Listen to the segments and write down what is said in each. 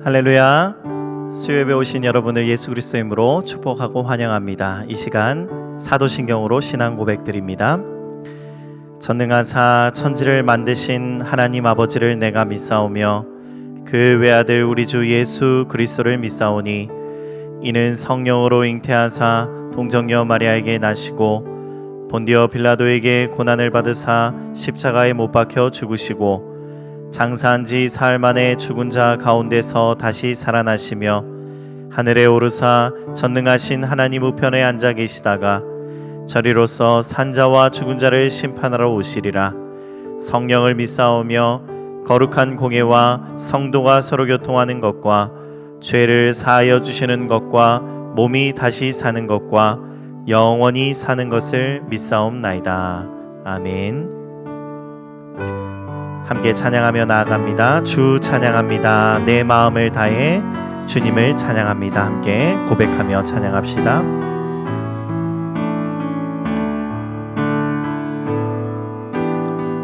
할렐루야. 수요예배 오신 여러분을 예수 그리스도의 이름으로 축복하고 환영합니다. 이 시간 사도신경으로 신앙 고백드립니다. 전능하사 천지를 만드신 하나님 아버지를 내가 믿사오며 그 외아들 우리 주 예수 그리스도를 믿사오니 이는 성령으로 잉태하사 동정녀 마리아에게 나시고 본디오 빌라도에게 고난을 받으사 십자가에 못 박혀 죽으시고 장사한 지 사흘 만에 죽은 자 가운데서 다시 살아나시며 하늘에 오르사 전능하신 하나님 우편에 앉아 계시다가 저리로서 산자와 죽은 자를 심판하러 오시리라. 성령을 믿사오며 거룩한 공예와 성도가 서로 교통하는 것과 죄를 사하여 주시는 것과 몸이 다시 사는 것과 영원히 사는 것을 믿사옵나이다. 아멘. 함께 찬양하며 나아갑니다. 주 찬양합니다. 내 마음을 다해 주님을 찬양합니다. 함께 고백하며 찬양합시다.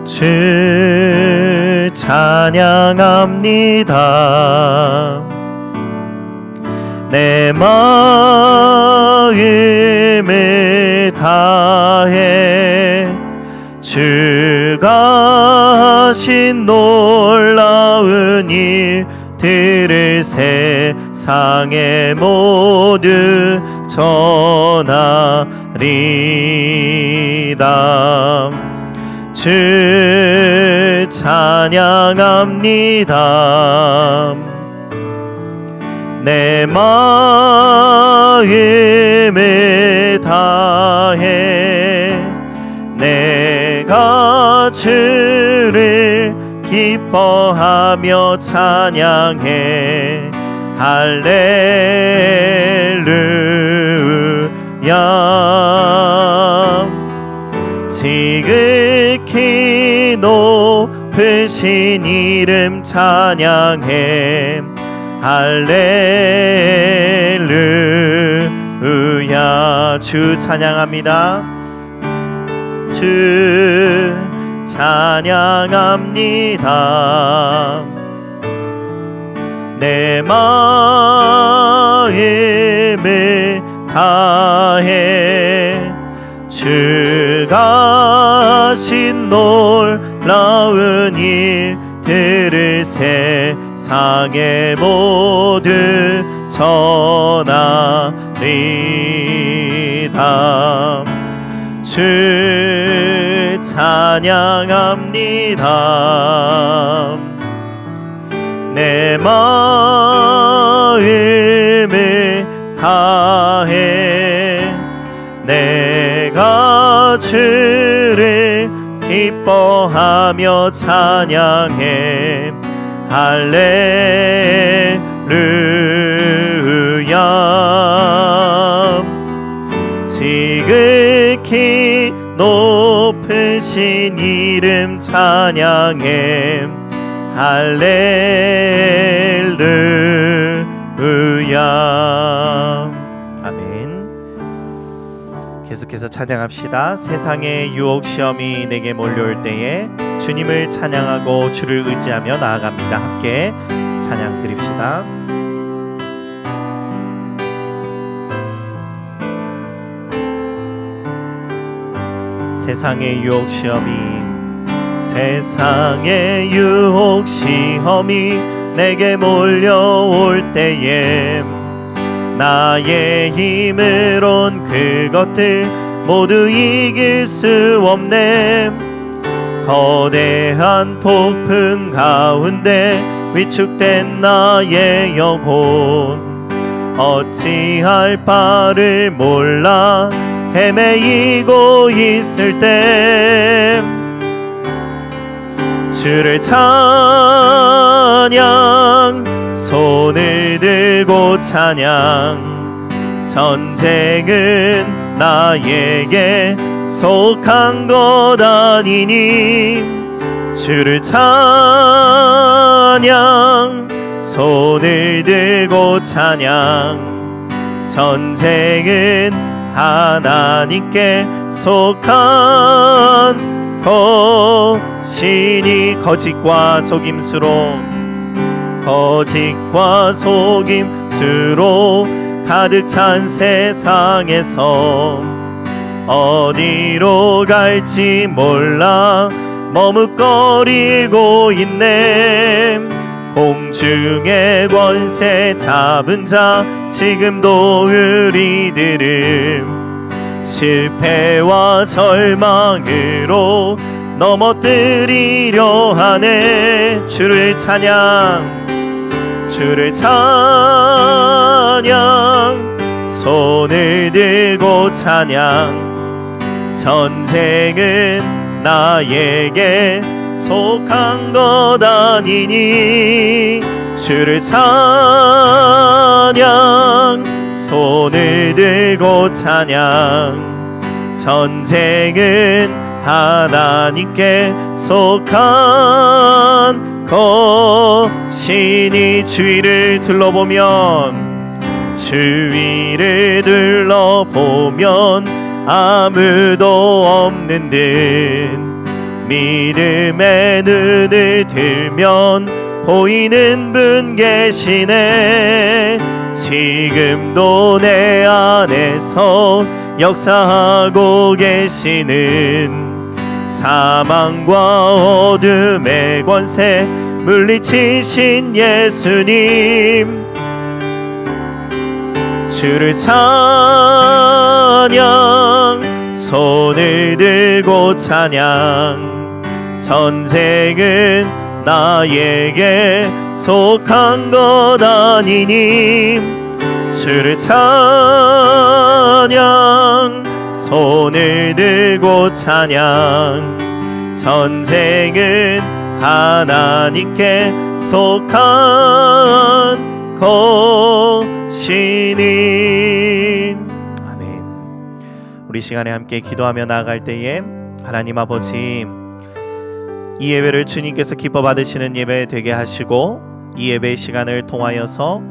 주 찬양합니다. 내 마음을 다해 주가 하신 놀라운 일들을 세상에 모두 전하리다. 주 찬양합니다. 내 마음을 다해 내가 주를 기뻐하며 찬양해 할렐루야. 지극히 높으신 이름 찬양해 할렐루야. 주 찬양합니다. 주 찬양합니다. 내 마음을 다해 주가 하신 놀라운 일들을 세상에 모두 전하리다. 주 찬양합니다. 내 마음을 다해 내가 주를 기뻐하며 찬양해 할렐루야. 지극히 높으신 이름 찬양해 할렐루야. 아멘. 계속해서 찬양합시다. 세상의 유혹 시험이 내게 몰려올 때에 주님을 찬양하고 주를 의지하며 나아갑니다. 함께 찬양 드립시다. 세상의 유혹 시험이 내게 몰려올 때에 나의 힘으론 그것들 모두 이길 수 없네. 거대한 폭풍 가운데 위축된 나의 영혼 어찌할 바를 몰라 헤매이고 있을 때 주를 찬양 손을 들고 찬양 전쟁은 나에게 속한 것 아니니 주를 찬양 손을 들고 찬양 전쟁은 하나님께 속한 것이니 거짓과 속임수로 거짓과 속임수로 가득 찬 세상에서 어디로 갈지 몰라 머뭇거리고 있네. 공중의 권세 잡은 자 지금도 우리들을 실패와 절망으로 넘어뜨리려 하네. 주를 찬양, 주를 찬양, 손을 들고 찬양. 전쟁은 나에게 속한 것 아니니. 주를 찬양, 손을 들고 찬양. 전쟁은 하나님께 속한 것이니. 주위를 둘러보면, 주위를 둘러보면 아무도 없는 듯 믿음의 눈을 들면 보이는 분 계시네. 지금도 내 안에서 역사하고 계시는 사망과 어둠의 권세 물리치신 예수님. 주를 찬양, 손을 들고 찬양. 전쟁은 나에게 속한 것 아니니. 주를 찬양, 손을 들고 찬양. 전쟁은 하나님께 속한 것이니. 아멘. 우리 시간에 함께 기도하며 나아갈 때에 하나님 아버지, 이 예배를 주님께서 기뻐 받으시는 예배 되게 하시고, 이 예배의 시간을 통하여서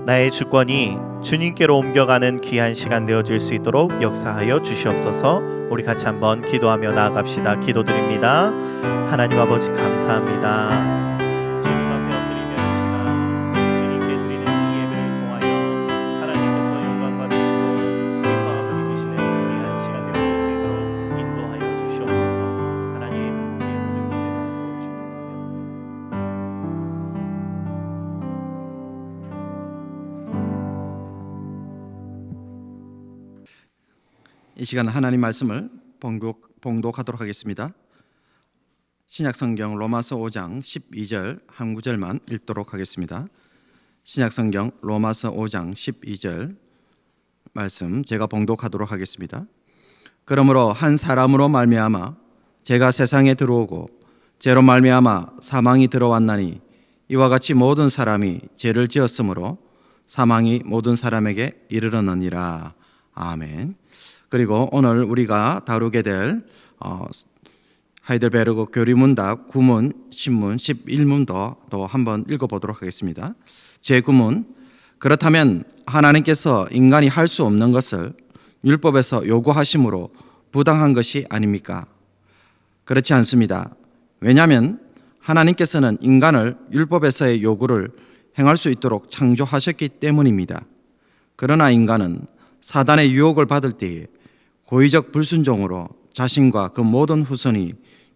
나의 주권이 주님께로 옮겨가는 귀한 시간 되어질 수 있도록 역사하여 주시옵소서. 우리 같이 한번 기도하며 나아갑시다. 기도드립니다. 하나님 아버지 감사합니다. 주님 앞에 엎드리며 이 시간 주님께 드리는 이 예배를 통하여 하나님께서 영광 받으시고 기뻐함을 입으시는 귀한 시간 되어질 수 있도록 인도하여 주시옵소서. 하나님, 우리의 모든 것을 주님 앞에 이 시간 하나님 말씀을 봉독하도록 하겠습니다. 신약성경 로마서 5장 12절 한 구절만 읽도록 하겠습니다. 신약성경 로마서 5장 12절 말씀 제가 봉독하도록 하겠습니다. 그러므로 한 사람으로 말미암아 죄가 세상에 들어오고 죄로 말미암아 사망이 들어왔나니 이와 같이 모든 사람이 죄를 지었으므로 사망이 모든 사람에게 이르렀느니라. 아멘. 그리고 오늘 우리가 다루게 될 하이델베르그 교리문답 구문 신문 11문도 또 한번 읽어보도록 하겠습니다. 제9문, 그렇다면 하나님께서 인간이 할 수 없는 것을 율법에서 요구하심으로 부당한 것이 아닙니까? 그렇지 않습니다. 왜냐하면 하나님께서는 인간을 율법에서의 요구를 행할 수 있도록 창조하셨기 때문입니다. 그러나 인간은 사단의 유혹을 받을 때에 고의적 불순종으로 자신과 그 모든 후손이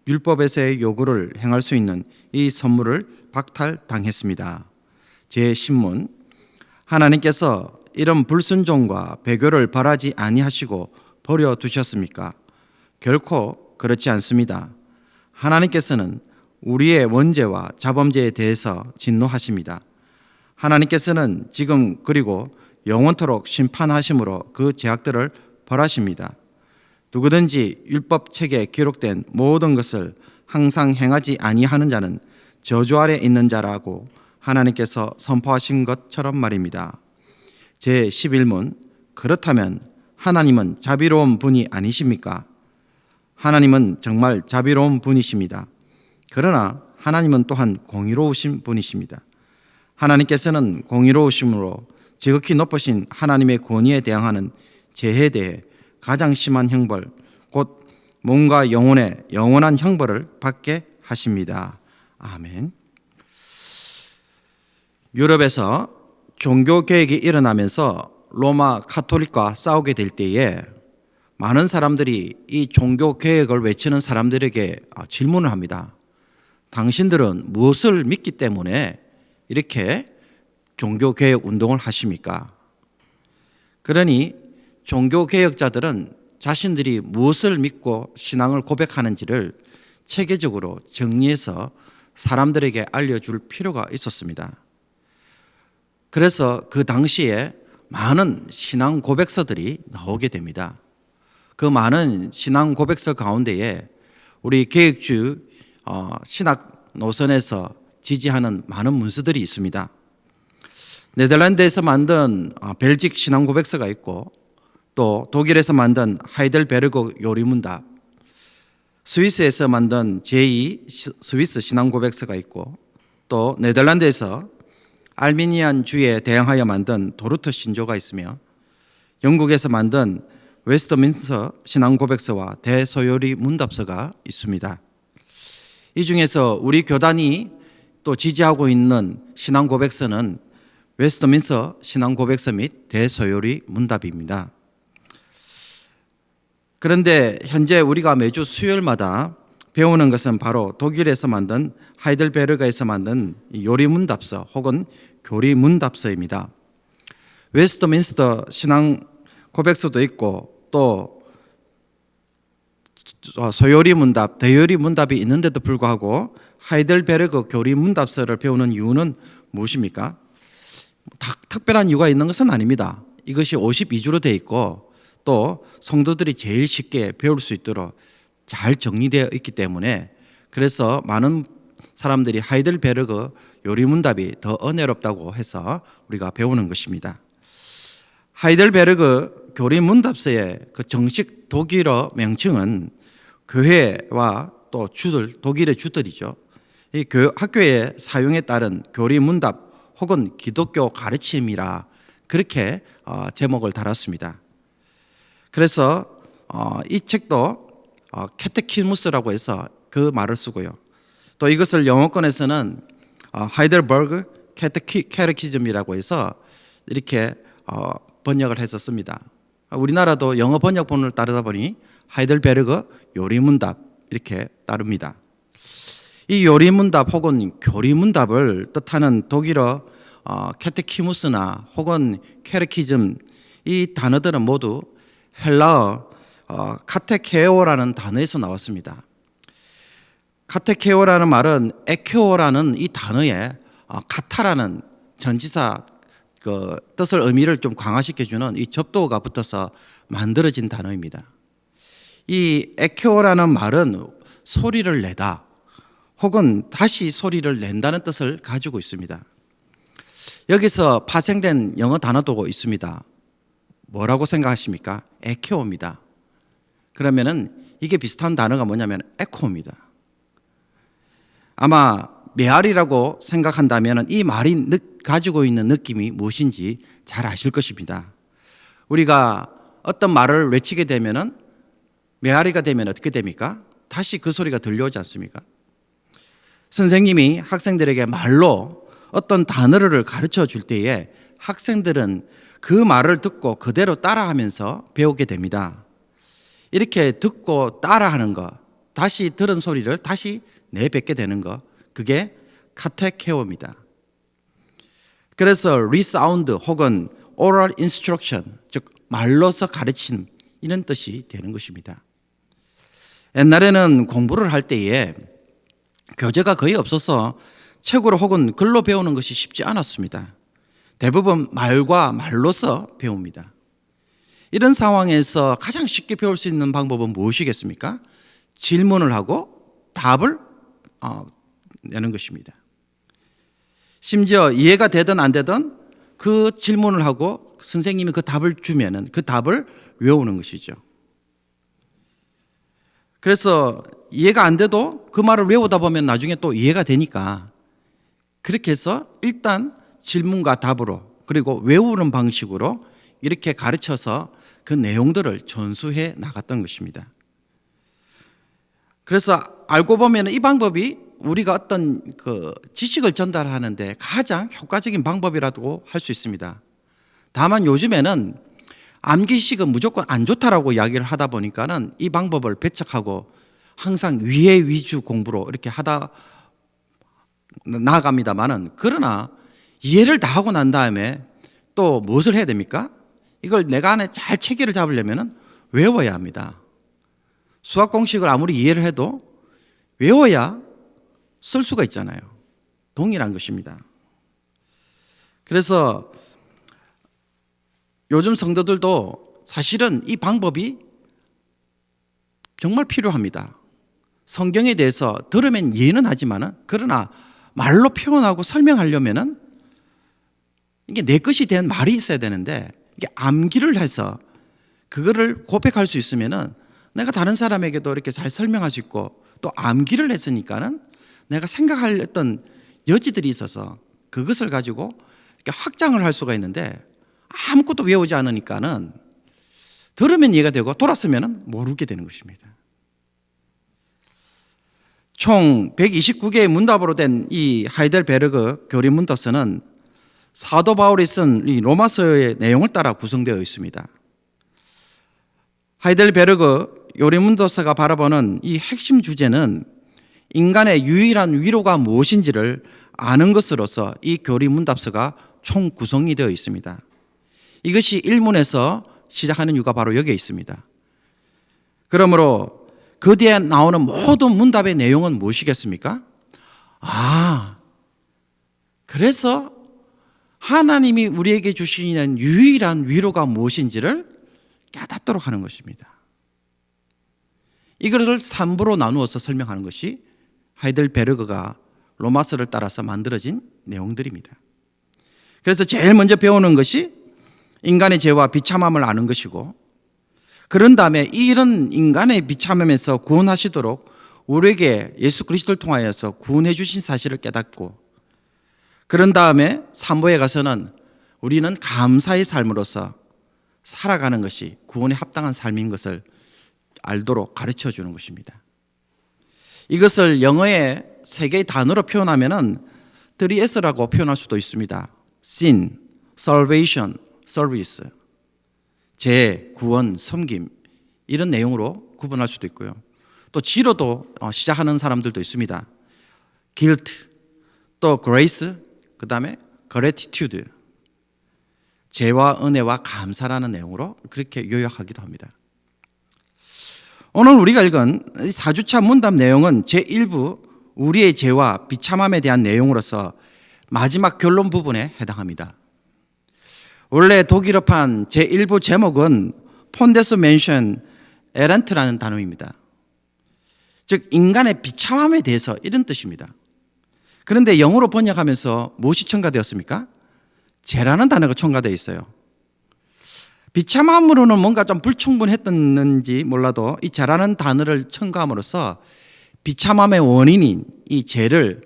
율법에서의 요구를 행할 수 있는 이 선물을 박탈당했습니다. 제10문, 하나님께서 이런 불순종과 배교를 바라지 아니하시고 버려두셨습니까? 결코 그렇지 않습니다. 하나님께서는 우리의 원죄와 자범죄에 대해서 진노하십니다. 하나님께서는 지금 그리고 영원토록 심판하심으로 그 죄악들을 벌하십니다. 누구든지 율법책에 기록된 모든 것을 항상 행하지 아니하는 자는 저주 아래 있는 자라고 하나님께서 선포하신 것처럼 말입니다. 제11문, 그렇다면 하나님은 자비로운 분이 아니십니까? 하나님은 정말 자비로운 분이십니다. 그러나 하나님은 또한 공의로우신 분이십니다. 하나님께서는 공의로우심으로 지극히 높으신 하나님의 권위에 대항하는 죄에 대해 가장 심한 형벌, 곧 몸과 영혼의 영원한 형벌을 받게 하십니다. 아멘. 유럽에서 종교 개혁이 일어나면서 로마 카톨릭과 싸우게 될 때에 많은 사람들이 이 종교 개혁을 외치는 사람들에게 질문을 합니다. 당신들은 무엇을 믿기 때문에 이렇게 종교 개혁 운동을 하십니까? 그러니 종교 개혁자들은 자신들이 무엇을 믿고 신앙을 고백하는지를 체계적으로 정리해서 사람들에게 알려줄 필요가 있었습니다. 그래서 그 당시에 많은 신앙 고백서들이 나오게 됩니다. 그 많은 신앙 고백서 가운데에 우리 개혁주의 신학 노선에서 지지하는 많은 문서들이 있습니다. 네덜란드에서 만든 벨직 신앙 고백서가 있고, 또 독일에서 만든 하이델베르그 요리문답, 스위스에서 만든 제2 스위스 신앙 고백서가 있고, 또 네덜란드에서 알미니안주의에 대항하여 만든 도르트 신조가 있으며, 영국에서 만든 웨스트민스터 신앙 고백서와 대소요리 문답서가 있습니다. 이 중에서 우리 교단이 또 지지하고 있는 신앙 고백서는 웨스트민스터 신앙 고백서 및 대소요리 문답입니다. 그런데 현재 우리가 매주 수요일마다 배우는 것은 바로 독일에서 만든 하이델베르그에서 만든 요리 문답서 혹은 교리 문답서입니다. 웨스트민스터 신앙 고백서도 있고, 또 소요리 문답, 대요리 문답이 있는데도 불구하고 하이델베르그 교리 문답서를 배우는 이유는 무엇입니까? 특별한 이유가 있는 것은 아닙니다. 이것이 52주로 되어 있고, 또 성도들이 제일 쉽게 배울 수 있도록 잘 정리되어 있기 때문에, 그래서 많은 사람들이 하이델베르그 요리문답이 더 은혜롭다고 해서 우리가 배우는 것입니다. 하이델베르그 교리문답서의 그 정식 독일어 명칭은 교회와 또 주들, 독일의 주들이죠. 이 학교의 사용에 따른 교리문답 혹은 기독교 가르침이라 그렇게 제목을 달았습니다. 그래서 이 책도 캐테키무스라고 해서 그 말을 쓰고요. 또 이것을 영어권에서는 하이델버그 캐테키즘이라고 해서 이렇게 번역을 했었습니다. 우리나라도 영어 번역본을 따르다 보니 하이델베르그 요리문답 이렇게 따릅니다. 이 요리문답 혹은 교리문답을 뜻하는 독일어 캐테키무스나 혹은 캐르키즘, 이 단어들은 모두 헬라어 카테케오라는 단어에서 나왔습니다. 카테케오라는 말은 에케오라는 이 단어에 카타라는 전치사 그 뜻을 의미를 좀 강화시켜주는 이 접두어가 붙어서 만들어진 단어입니다. 이 에케오라는 말은 소리를 내다 혹은 다시 소리를 낸다는 뜻을 가지고 있습니다. 여기서 파생된 영어 단어도 있습니다. 뭐라고 생각하십니까? 에케오입니다. 그러면은 이게 비슷한 단어가 뭐냐면 에코입니다. 아마 메아리라고 생각한다면 이 말이 가지고 있는 느낌이 무엇인지 잘 아실 것입니다. 우리가 어떤 말을 외치게 되면은 메아리가 되면 어떻게 됩니까? 다시 그 소리가 들려오지 않습니까? 선생님이 학생들에게 말로 어떤 단어를 가르쳐 줄 때에 학생들은 그 말을 듣고 그대로 따라하면서 배우게 됩니다. 이렇게 듣고 따라하는 것, 다시 들은 소리를 다시 내뱉게 되는 것, 그게 카테케오입니다. 그래서 리사운드 혹은 oral instruction, 즉 말로서 가르침, 이런 뜻이 되는 것입니다. 옛날에는 공부를 할 때에 교재가 거의 없어서 책으로 혹은 글로 배우는 것이 쉽지 않았습니다. 대부분 말과 말로서 배웁니다. 이런 상황에서 가장 쉽게 배울 수 있는 방법은 무엇이겠습니까? 질문을 하고 답을 내는 것입니다. 심지어 이해가 되든 안 되든 그 질문을 하고 선생님이 그 답을 주면은 그 답을 외우는 것이죠. 그래서 이해가 안 돼도 그 말을 외우다 보면 나중에 또 이해가 되니까 그렇게 해서 일단 질문과 답으로 그리고 외우는 방식으로 이렇게 가르쳐서 그 내용들을 전수해 나갔던 것입니다. 그래서 알고 보면 이 방법이 우리가 어떤 그 지식을 전달하는데 가장 효과적인 방법이라고 할 수 있습니다. 다만 요즘에는 암기식은 무조건 안 좋다라고 이야기를 하다 보니까는 이 방법을 배척하고 항상 위에 위주 공부로 이렇게 하다 나아갑니다만은, 그러나 이해를 다 하고 난 다음에 또 무엇을 해야 됩니까? 이걸 내가 안에 잘 체계를 잡으려면 외워야 합니다. 수학 공식을 아무리 이해를 해도 외워야 쓸 수가 있잖아요. 동일한 것입니다. 그래서 요즘 성도들도 사실은 이 방법이 정말 필요합니다. 성경에 대해서 들으면 이해는 하지만, 그러나 말로 표현하고 설명하려면은 이게 내 것이 된 말이 있어야 되는데, 이게 암기를 해서 그거를 고백할 수 있으면은 내가 다른 사람에게도 이렇게 잘 설명할 수 있고, 또 암기를 했으니까는 내가 생각할 어떤 여지들이 있어서 그것을 가지고 이렇게 확장을 할 수가 있는데, 아무것도 외우지 않으니까는 들으면 이해가 되고 돌았으면 모르게 되는 것입니다. 총 129개의 문답으로 된 이 하이델베르그 교리 문답서는 사도 바울이 쓴 이 로마서의 내용을 따라 구성되어 있습니다. 하이델베르그 교리 문답서가 바라보는 이 핵심 주제는 인간의 유일한 위로가 무엇인지를 아는 것으로서 이 교리 문답서가 총 구성이 되어 있습니다. 이것이 1문에서 시작하는 이유가 바로 여기에 있습니다. 그러므로 그 뒤에 나오는 모든 문답의 내용은 무엇이겠습니까? 그래서 하나님이 우리에게 주시는 유일한 위로가 무엇인지를 깨닫도록 하는 것입니다. 이것을 3부로 나누어서 설명하는 것이 하이델베르그가 로마서를 따라서 만들어진 내용들입니다. 그래서 제일 먼저 배우는 것이 인간의 죄와 비참함을 아는 것이고, 그런 다음에 이런 인간의 비참함에서 구원하시도록 우리에게 예수 그리스도를 통하여서 구원해 주신 사실을 깨닫고, 그런 다음에 3부에 가서는 우리는 감사의 삶으로서 살아가는 것이 구원에 합당한 삶인 것을 알도록 가르쳐 주는 것입니다. 이것을 영어의 3개의 단어로 표현하면은 3S라고 표현할 수도 있습니다. Sin, Salvation, Service. 재, 구원, 섬김, 이런 내용으로 구분할 수도 있고요. 또 G로도 시작하는 사람들도 있습니다. Guilt, 또 Grace, 그 다음에 Gratitude. 죄와 은혜와 감사라는 내용으로 그렇게 요약하기도 합니다. 오늘 우리가 읽은 4주차 문답 내용은 제1부 우리의 죄와 비참함에 대한 내용으로서 마지막 결론 부분에 해당합니다. 원래 독일어판 제1부 제목은 폰데스 멘션 에란트라는 단어입니다. 즉 인간의 비참함에 대해서 이런 뜻입니다. 그런데 영어로 번역하면서 무엇이 첨가되었습니까? 죄라는 단어가 첨가되어 있어요. 비참함으로는 뭔가 좀 불충분했는지 몰라도 이 죄라는 단어를 첨가함으로써 비참함의 원인인 이 죄를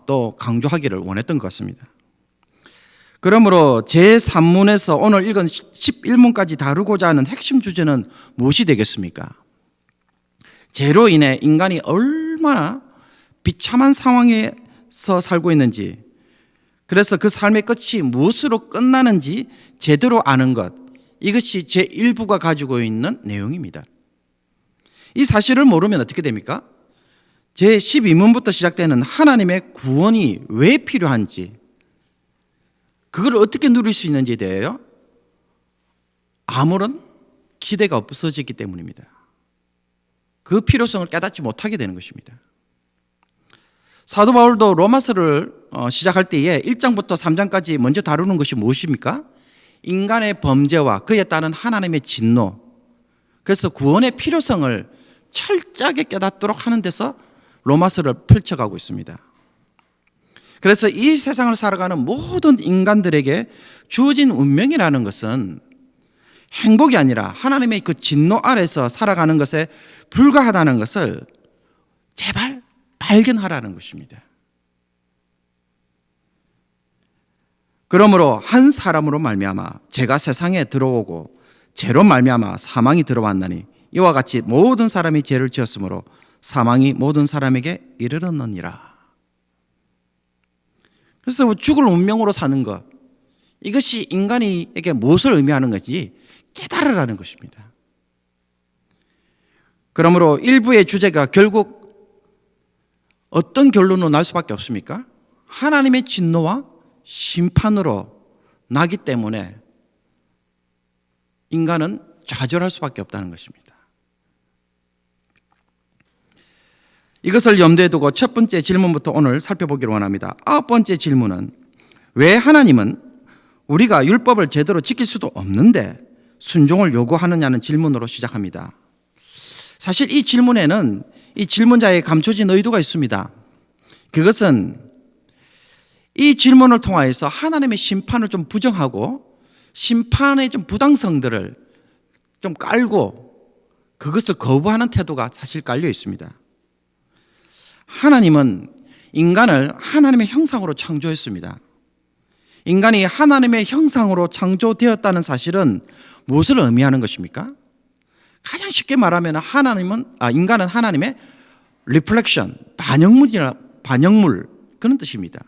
또 강조하기를 원했던 것 같습니다. 그러므로 제3문에서 오늘 읽은 11문까지 다루고자 하는 핵심 주제는 무엇이 되겠습니까? 죄로 인해 인간이 얼마나 비참한 상황에서 살고 있는지, 그래서 그 삶의 끝이 무엇으로 끝나는지 제대로 아는 것, 이것이 제1부가 가지고 있는 내용입니다. 이 사실을 모르면 어떻게 됩니까? 제12문부터 시작되는 하나님의 구원이 왜 필요한지, 그걸 어떻게 누릴 수 있는지에 대하여 아무런 기대가 없어지기 때문입니다. 그 필요성을 깨닫지 못하게 되는 것입니다. 사도 바울도 로마서를 시작할 때에 1장부터 3장까지 먼저 다루는 것이 무엇입니까? 인간의 범죄와 그에 따른 하나님의 진노, 그래서 구원의 필요성을 철저하게 깨닫도록 하는 데서 로마서를 펼쳐가고 있습니다. 그래서 이 세상을 살아가는 모든 인간들에게 주어진 운명이라는 것은 행복이 아니라 하나님의 그 진노 아래서 살아가는 것에 불과하다는 것을 제발 발견하라는 것입니다. 그러므로 한 사람으로 말미암아 죄가 세상에 들어오고 죄로 말미암아 사망이 들어왔나니 이와 같이 모든 사람이 죄를 지었으므로 사망이 모든 사람에게 이르렀느니라. 그래서 죽을 운명으로 사는 것, 이것이 인간에게 무엇을 의미하는 것인지 깨달으라는 것입니다. 그러므로 일부의 주제가 결국 어떤 결론으로 날 수밖에 없습니까? 하나님의 진노와 심판으로 나기 때문에 인간은 좌절할 수밖에 없다는 것입니다. 이것을 염두에 두고 첫 번째 질문부터 오늘 살펴보기를 원합니다. 아홉 번째 질문은 왜 하나님은 우리가 율법을 제대로 지킬 수도 없는데 순종을 요구하느냐는 질문으로 시작합니다. 사실 이 질문에는 이 질문자의 감춰진 의도가 있습니다. 그것은 이 질문을 통하여서 하나님의 심판을 좀 부정하고 심판의 좀 부당성들을 좀 깔고 그것을 거부하는 태도가 사실 깔려 있습니다. 하나님은 인간을 하나님의 형상으로 창조했습니다. 인간이 하나님의 형상으로 창조되었다는 사실은 무엇을 의미하는 것입니까? 가장 쉽게 말하면 인간은 하나님의 리플렉션, 반영물 그런 뜻입니다.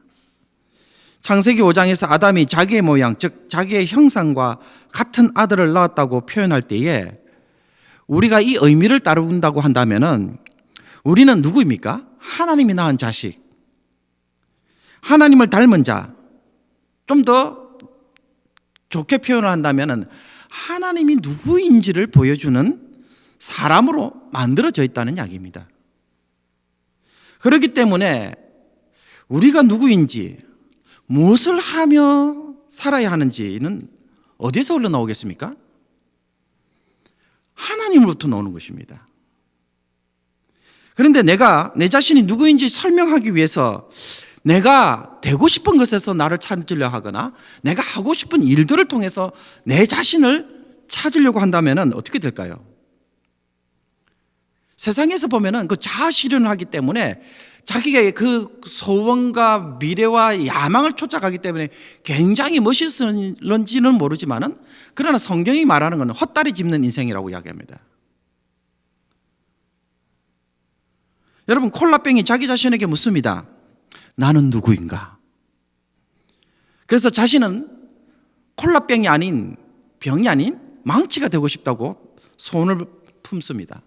창세기 5장에서 아담이 자기의 모양, 즉 자기의 형상과 같은 아들을 낳았다고 표현할 때에 우리가 이 의미를 따른다고 한다면은 우리는 누구입니까? 하나님이 낳은 자식, 하나님을 닮은 자. 좀 더 좋게 표현을 한다면은 하나님이 누구인지를 보여주는 사람으로 만들어져 있다는 이야기입니다. 그렇기 때문에 우리가 누구인지 무엇을 하며 살아야 하는지는 어디서 흘러나오겠습니까? 하나님으로부터 나오는 것입니다. 그런데 내가 내 자신이 누구인지 설명하기 위해서 내가 되고 싶은 것에서 나를 찾으려 하거나 내가 하고 싶은 일들을 통해서 내 자신을 찾으려고 한다면 어떻게 될까요? 세상에서 보면은 그 자아 실현을 하기 때문에 자기가 그 소원과 미래와 야망을 쫓아가기 때문에 굉장히 멋있는지는 모르지만은 그러나 성경이 말하는 것은 헛다리 짚는 인생이라고 이야기합니다. 여러분, 콜라병이 자기 자신에게 묻습니다. 나는 누구인가? 그래서 자신은 콜라병이 아닌, 병이 아닌 망치가 되고 싶다고 소원을 품습니다.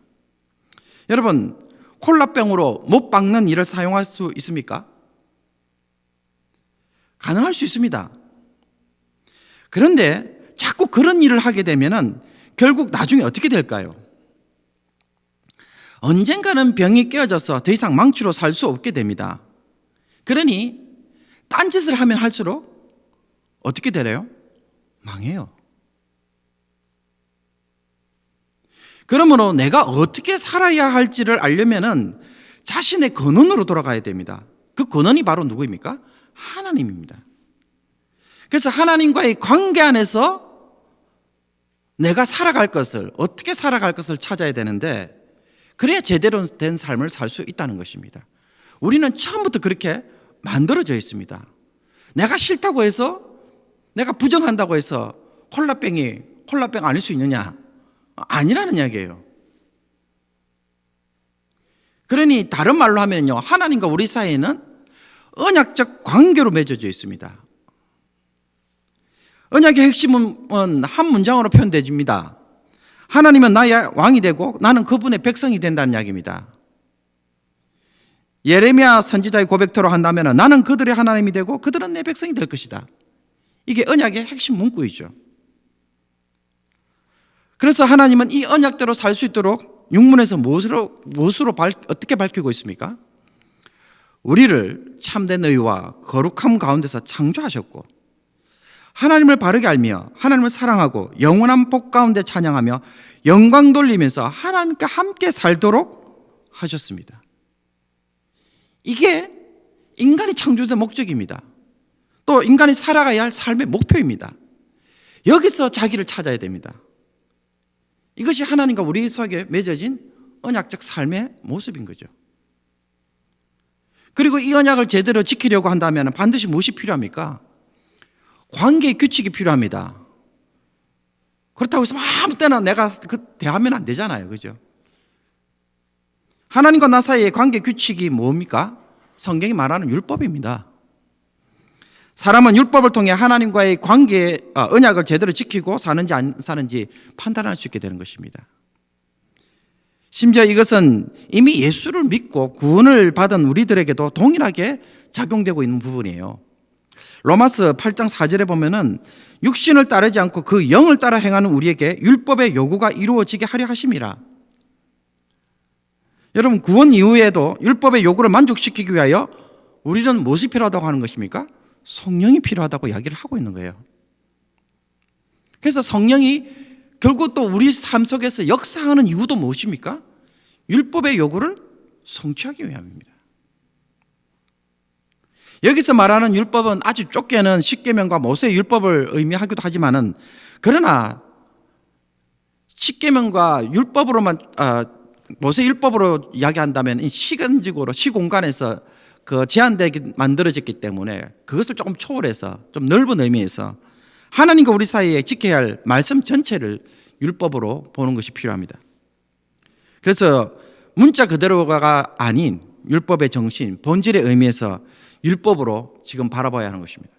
여러분, 콜라병으로 못 박는 일을 사용할 수 있습니까? 가능할 수 있습니다. 그런데 자꾸 그런 일을 하게 되면은 결국 나중에 어떻게 될까요? 언젠가는 병이 깨어져서 더 이상 망치로 살 수 없게 됩니다. 그러니 딴짓을 하면 할수록 어떻게 되래요? 망해요. 그러므로 내가 어떻게 살아야 할지를 알려면은 자신의 근원으로 돌아가야 됩니다. 그 근원이 바로 누구입니까? 하나님입니다. 그래서 하나님과의 관계 안에서 내가 살아갈 것을, 어떻게 살아갈 것을 찾아야 되는데 그래야 제대로 된 삶을 살 수 있다는 것입니다. 우리는 처음부터 그렇게 만들어져 있습니다. 내가 싫다고 해서, 내가 부정한다고 해서 콜라병 아닐 수 있느냐? 아니라는 이야기예요. 그러니 다른 말로 하면요, 하나님과 우리 사이에는 언약적 관계로 맺어져 있습니다. 언약의 핵심은 한 문장으로 표현되집니다. 하나님은 나의 왕이 되고 나는 그분의 백성이 된다는 이야기입니다. 예레미야 선지자의 고백대로 한다면 나는 그들의 하나님이 되고 그들은 내 백성이 될 것이다. 이게 언약의 핵심 문구이죠. 그래서 하나님은 이 언약대로 살 수 있도록 육문에서 무엇으로 어떻게 밝히고 있습니까? 우리를 참된 의와 거룩함 가운데서 창조하셨고 하나님을 바르게 알며 하나님을 사랑하고 영원한 복 가운데 찬양하며 영광 돌리면서 하나님과 함께 살도록 하셨습니다. 이게 인간이 창조된 목적입니다. 또 인간이 살아가야 할 삶의 목표입니다. 여기서 자기를 찾아야 됩니다. 이것이 하나님과 우리 속에 맺어진 언약적 삶의 모습인 거죠. 그리고 이 언약을 제대로 지키려고 한다면 반드시 무엇이 필요합니까? 관계의 규칙이 필요합니다. 그렇다고 해서 아무 때나 내가 대하면 안 되잖아요. 그죠? 하나님과 나 사이의 관계 규칙이 뭡니까? 성경이 말하는 율법입니다. 사람은 율법을 통해 하나님과의 관계, 언약을 제대로 지키고 사는지 안 사는지 판단할 수 있게 되는 것입니다. 심지어 이것은 이미 예수를 믿고 구원을 받은 우리들에게도 동일하게 작용되고 있는 부분이에요. 로마서 8장 4절에 보면은 육신을 따르지 않고 그 영을 따라 행하는 우리에게 율법의 요구가 이루어지게 하려 하심이라. 여러분, 구원 이후에도 율법의 요구를 만족시키기 위하여 우리는 무엇이 필요하다고 하는 것입니까? 성령이 필요하다고 이야기를 하고 있는 거예요. 그래서 성령이 결국 또 우리 삶 속에서 역사하는 이유도 무엇입니까? 율법의 요구를 성취하기 위함입니다. 여기서 말하는 율법은 아주 좁게는 십계명과 모세의 율법을 의미하기도 하지만은, 그러나 십계명과 율법으로만 모세 율법으로 이야기한다면 이 시간적으로 시공간에서 그 제한되게 만들어졌기 때문에 그것을 조금 초월해서 좀 넓은 의미에서 하나님과 우리 사이에 지켜야 할 말씀 전체를 율법으로 보는 것이 필요합니다. 그래서 문자 그대로가 아닌 율법의 정신, 본질의 의미에서 율법으로 지금 바라봐야 하는 것입니다.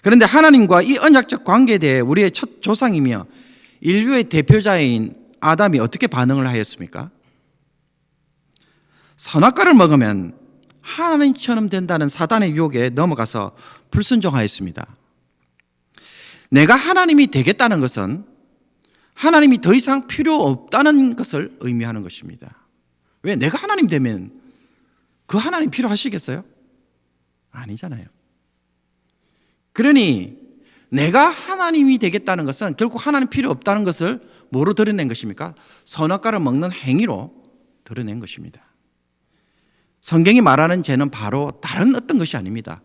그런데 하나님과 이 언약적 관계에 대해 우리의 첫 조상이며 인류의 대표자인 아담이 어떻게 반응을 하였습니까? 선악과를 먹으면 하나님처럼 된다는 사단의 유혹에 넘어가서 불순종하였습니다. 내가 하나님이 되겠다는 것은 하나님이 더 이상 필요 없다는 것을 의미하는 것입니다. 왜? 내가 하나님 되면 그 하나님 필요하시겠어요? 아니잖아요. 그러니 내가 하나님이 되겠다는 것은 결국 하나님 필요 없다는 것을 뭐로 드러낸 것입니까? 선악과를 먹는 행위로 드러낸 것입니다. 성경이 말하는 죄는 바로 다른 어떤 것이 아닙니다.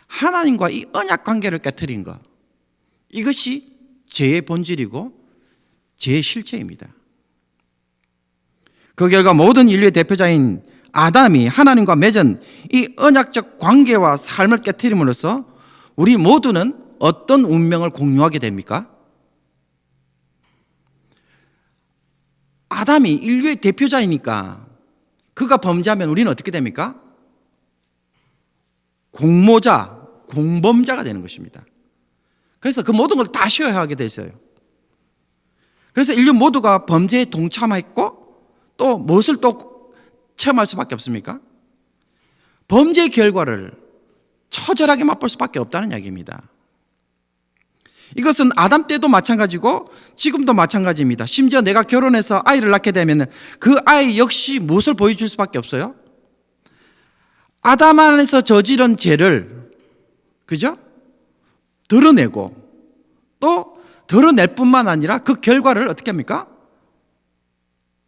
하나님과 이 언약 관계를 깨트린 것, 이것이 죄의 본질이고 죄의 실체입니다. 그 결과 모든 인류의 대표자인 아담이 하나님과 맺은 이 언약적 관계와 삶을 깨트림으로써 우리 모두는 어떤 운명을 공유하게 됩니까? 아담이 인류의 대표자이니까 그가 범죄하면 우리는 어떻게 됩니까? 공모자, 공범자가 되는 것입니다. 그래서 그 모든 걸 다 쉬어야 하게 되어요. 그래서 인류 모두가 범죄에 동참했고 또 무엇을 또 체험할 수밖에 없습니까? 범죄의 결과를 처절하게 맛볼 수밖에 없다는 이야기입니다. 이것은 아담 때도 마찬가지고 지금도 마찬가지입니다. 심지어 내가 결혼해서 아이를 낳게 되면 그 아이 역시 무엇을 보여줄 수밖에 없어요? 아담 안에서 저지른 죄를, 그죠? 드러내고 또 드러낼 뿐만 아니라 그 결과를 어떻게 합니까?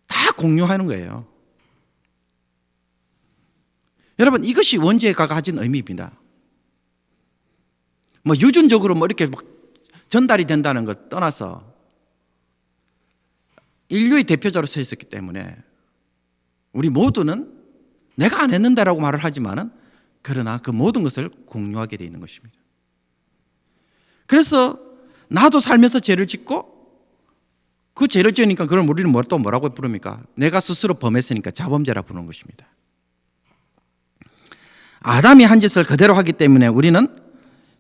다 공유하는 거예요. 여러분, 이것이 원죄가 가진 의미입니다. 뭐 유전적으로 뭐 이렇게 막 전달이 된다는 것 떠나서 인류의 대표자로 서 있었기 때문에 우리 모두는 내가 안 했는데라고 말을 하지만은 그러나 그 모든 것을 공유하게 되어 있는 것입니다. 그래서 나도 살면서 죄를 짓고 그 죄를 지으니까 그걸 우리는 또 뭐라고 부릅니까? 내가 스스로 범했으니까 자범죄라 부르는 것입니다. 아담이 한 짓을 그대로 하기 때문에 우리는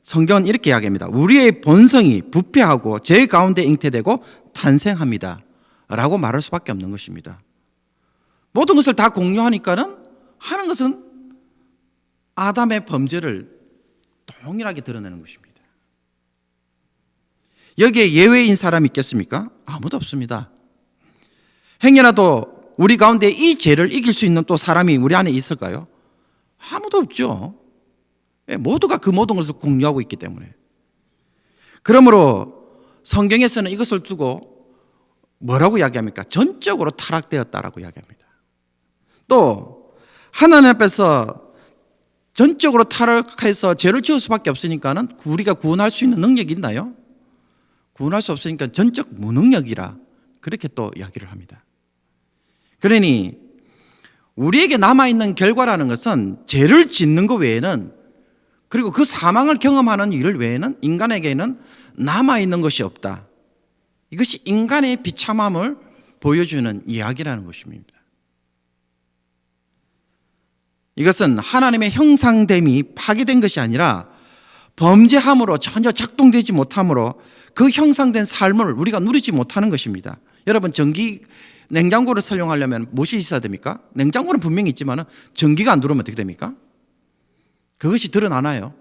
성경은 이렇게 이야기합니다. 우리의 본성이 부패하고 죄 가운데 잉태되고 탄생합니다 라고 말할 수밖에 없는 것입니다. 모든 것을 다 공유하니까는 하는 것은 아담의 범죄를 동일하게 드러내는 것입니다. 여기에 예외인 사람이 있겠습니까? 아무도 없습니다. 행여라도 우리 가운데 이 죄를 이길 수 있는 또 사람이 우리 안에 있을까요? 아무도 없죠. 모두가 그 모든 것을 공유하고 있기 때문에. 그러므로 성경에서는 이것을 두고 뭐라고 이야기합니까? 전적으로 타락되었다라고 이야기합니다. 또 하나님 앞에서 전적으로 타락해서 죄를 지을 수밖에 없으니까는 우리가 구원할 수 있는 능력이 있나요? 구원할 수 없으니까 전적 무능력이라 그렇게 또 이야기를 합니다. 그러니 우리에게 남아있는 결과라는 것은 죄를 짓는 것 외에는, 그리고 그 사망을 경험하는 일 외에는 인간에게는 남아있는 것이 없다. 이것이 인간의 비참함을 보여주는 이야기라는 것입니다. 이것은 하나님의 형상됨이 파괴된 것이 아니라 범죄함으로 전혀 작동되지 못함으로 그 형상된 삶을 우리가 누리지 못하는 것입니다. 여러분, 냉장고를 사용하려면 무엇이 있어야 됩니까? 냉장고는 분명히 있지만 전기가 안 들어오면 어떻게 됩니까? 그것이 드러나나요?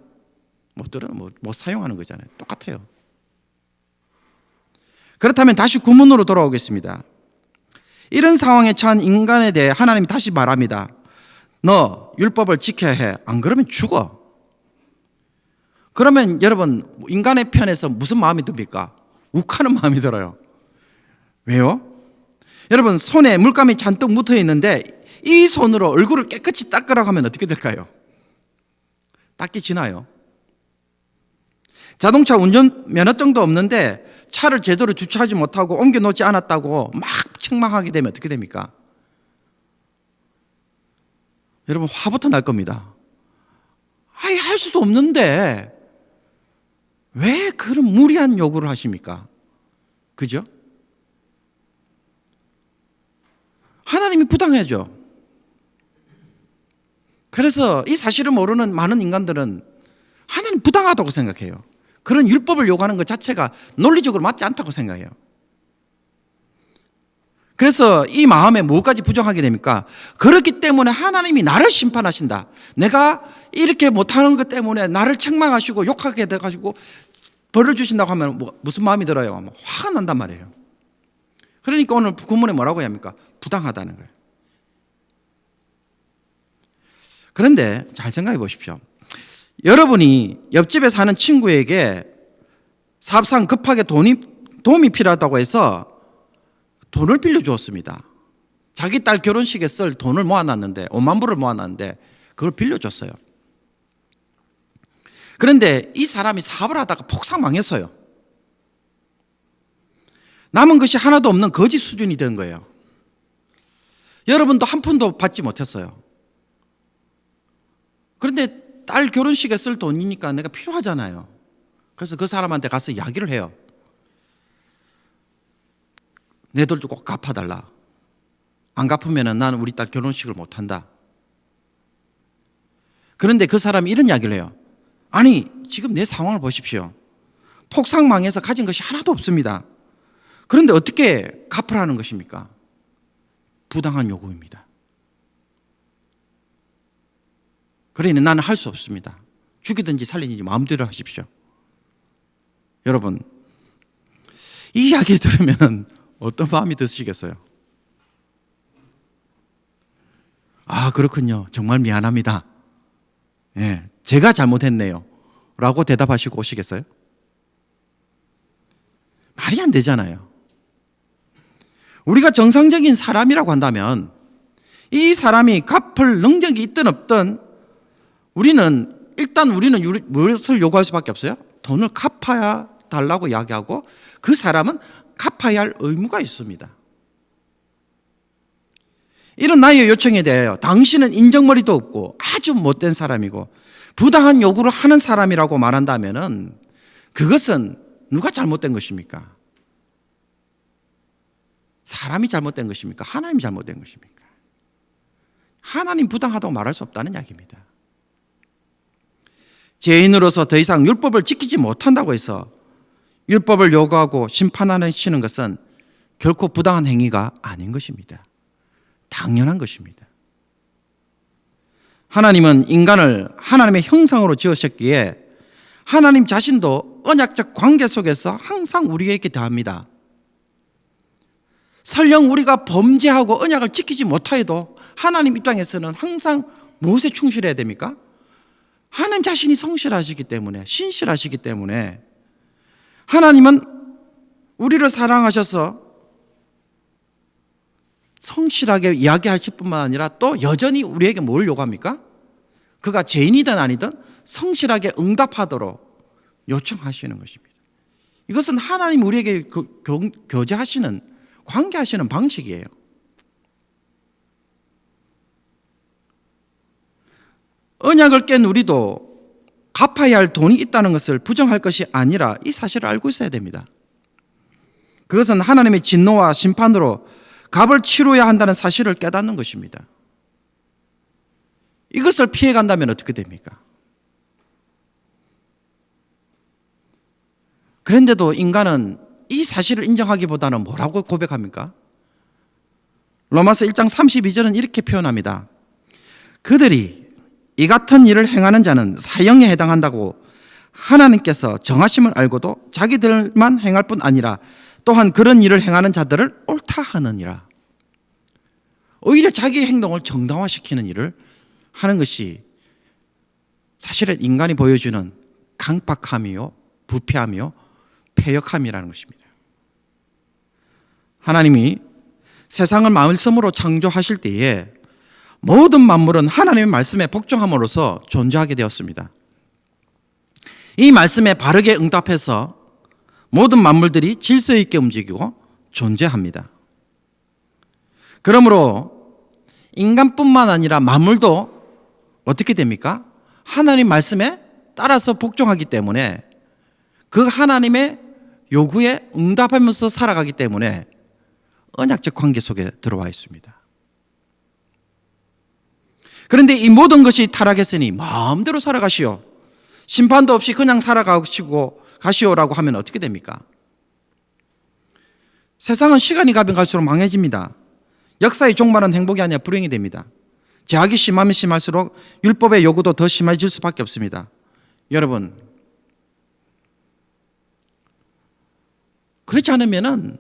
못 사용하는 거잖아요. 똑같아요. 그렇다면 다시 구문으로 돌아오겠습니다. 이런 상황에 처한 인간에 대해 하나님이 다시 말합니다. 너 율법을 지켜야 해. 안 그러면 죽어. 그러면 여러분, 인간의 편에서 무슨 마음이 듭니까? 욱하는 마음이 들어요. 왜요? 여러분, 손에 물감이 잔뜩 묻어 있는데 이 손으로 얼굴을 깨끗이 닦으라고 하면 어떻게 될까요? 닦이지나요? 자동차 운전 면허증도 없는데 차를 제대로 주차하지 못하고 옮겨놓지 않았다고 막 책망하게 되면 어떻게 됩니까? 여러분, 화부터 날 겁니다. 아예 할 수도 없는데 왜 그런 무리한 요구를 하십니까? 그죠? 하나님이 부당하죠. 그래서 이 사실을 모르는 많은 인간들은 하나님 부당하다고 생각해요. 그런 율법을 요구하는 것 자체가 논리적으로 맞지 않다고 생각해요. 그래서 이 마음에 무엇까지 부정하게 됩니까? 그렇기 때문에 하나님이 나를 심판하신다. 내가 이렇게 못하는 것 때문에 나를 책망하시고 욕하게 돼가지고 벌을 주신다고 하면 무슨 마음이 들어요? 화가 난단 말이에요. 그러니까 오늘 구문에 뭐라고 해야 합니까? 부당하다는 거예요. 그런데 잘 생각해 보십시오. 여러분이 옆집에 사는 친구에게 사업상 급하게 도움이 필요하다고 해서 돈을 빌려주었습니다. 자기 딸 결혼식에 쓸 돈을 모아놨는데 5만 불을 모아놨는데 그걸 빌려줬어요. 그런데 이 사람이 사업을 하다가 폭삭 망했어요. 남은 것이 하나도 없는 거지 수준이 된 거예요. 여러분도 한 푼도 받지 못했어요. 그런데 딸 결혼식에 쓸 돈이니까 내가 필요하잖아요. 그래서 그 사람한테 가서 이야기를 해요. 내 돈 좀 꼭 갚아달라. 안 갚으면 나는 우리 딸 결혼식을 못한다. 그런데 그 사람이 이런 이야기를 해요. 아니, 지금 내 상황을 보십시오. 폭삭 망해서 가진 것이 하나도 없습니다. 그런데 어떻게 갚으라는 것입니까? 부당한 요구입니다. 그러니 나는 할 수 없습니다. 죽이든지 살리든지 마음대로 하십시오. 여러분, 이 이야기 들으면 어떤 마음이 드시겠어요? 아, 그렇군요. 정말 미안합니다. 예, 제가 잘못했네요. 라고 대답하시고 오시겠어요? 말이 안 되잖아요. 우리가 정상적인 사람이라고 한다면 이 사람이 갚을 능력이 있든 없든 우리는 무엇을 요구할 수밖에 없어요? 돈을 갚아야 달라고 이야기하고 그 사람은 갚아야 할 의무가 있습니다. 이런 나의 요청에 대하여 당신은 인정머리도 없고 아주 못된 사람이고 부당한 요구를 하는 사람이라고 말한다면 그것은 누가 잘못된 것입니까? 사람이 잘못된 것입니까? 하나님이 잘못된 것입니까? 하나님 부당하다고 말할 수 없다는 이야기입니다. 죄인으로서 더 이상 율법을 지키지 못한다고 해서 율법을 요구하고 심판하시는 것은 결코 부당한 행위가 아닌 것입니다. 당연한 것입니다. 하나님은 인간을 하나님의 형상으로 지으셨기에 하나님 자신도 언약적 관계 속에서 항상 우리에게 대합니다. 설령 우리가 범죄하고 언약을 지키지 못하여도 하나님 입장에서는 항상 무엇에 충실해야 됩니까? 하나님 자신이 성실하시기 때문에, 신실하시기 때문에 하나님은 우리를 사랑하셔서 성실하게 이야기하실 뿐만 아니라 또 여전히 우리에게 뭘 요구합니까? 그가 죄인이든 아니든 성실하게 응답하도록 요청하시는 것입니다. 이것은 하나님 우리에게 교제하시는, 관계하시는 방식이에요. 언약을 깬 우리도 갚아야 할 돈이 있다는 것을 부정할 것이 아니라 이 사실을 알고 있어야 됩니다. 그것은 하나님의 진노와 심판으로 값을 치러야 한다는 사실을 깨닫는 것입니다. 이것을 피해 간다면 어떻게 됩니까? 그런데도 인간은 이 사실을 인정하기보다는 뭐라고 고백합니까? 로마서 1장 32절은 이렇게 표현합니다. 그들이 이 같은 일을 행하는 자는 사형에 해당한다고 하나님께서 정하심을 알고도 자기들만 행할 뿐 아니라 또한 그런 일을 행하는 자들을 옳다 하느니라. 오히려 자기의 행동을 정당화시키는 일을 하는 것이 사실은 인간이 보여주는 강박함이요, 부패함이요, 패역함이라는 것입니다. 하나님이 세상을 말씀으로 창조하실 때에 모든 만물은 하나님의 말씀에 복종함으로써 존재하게 되었습니다. 이 말씀에 바르게 응답해서 모든 만물들이 질서 있게 움직이고 존재합니다. 그러므로 인간뿐만 아니라 만물도 어떻게 됩니까? 하나님 말씀에 따라서 복종하기 때문에 그 하나님의 요구에 응답하면서 살아가기 때문에 언약적 관계 속에 들어와 있습니다. 그런데 이 모든 것이 타락했으니 마음대로 살아가시오, 심판도 없이 그냥 살아가시고 가시오라고 하면 어떻게 됩니까? 세상은 시간이 가면 갈수록 망해집니다. 역사의 종말은 행복이 아니라 불행이 됩니다. 제약이 심하면 심할수록 율법의 요구도 더 심해질 수밖에 없습니다. 여러분, 그렇지 않으면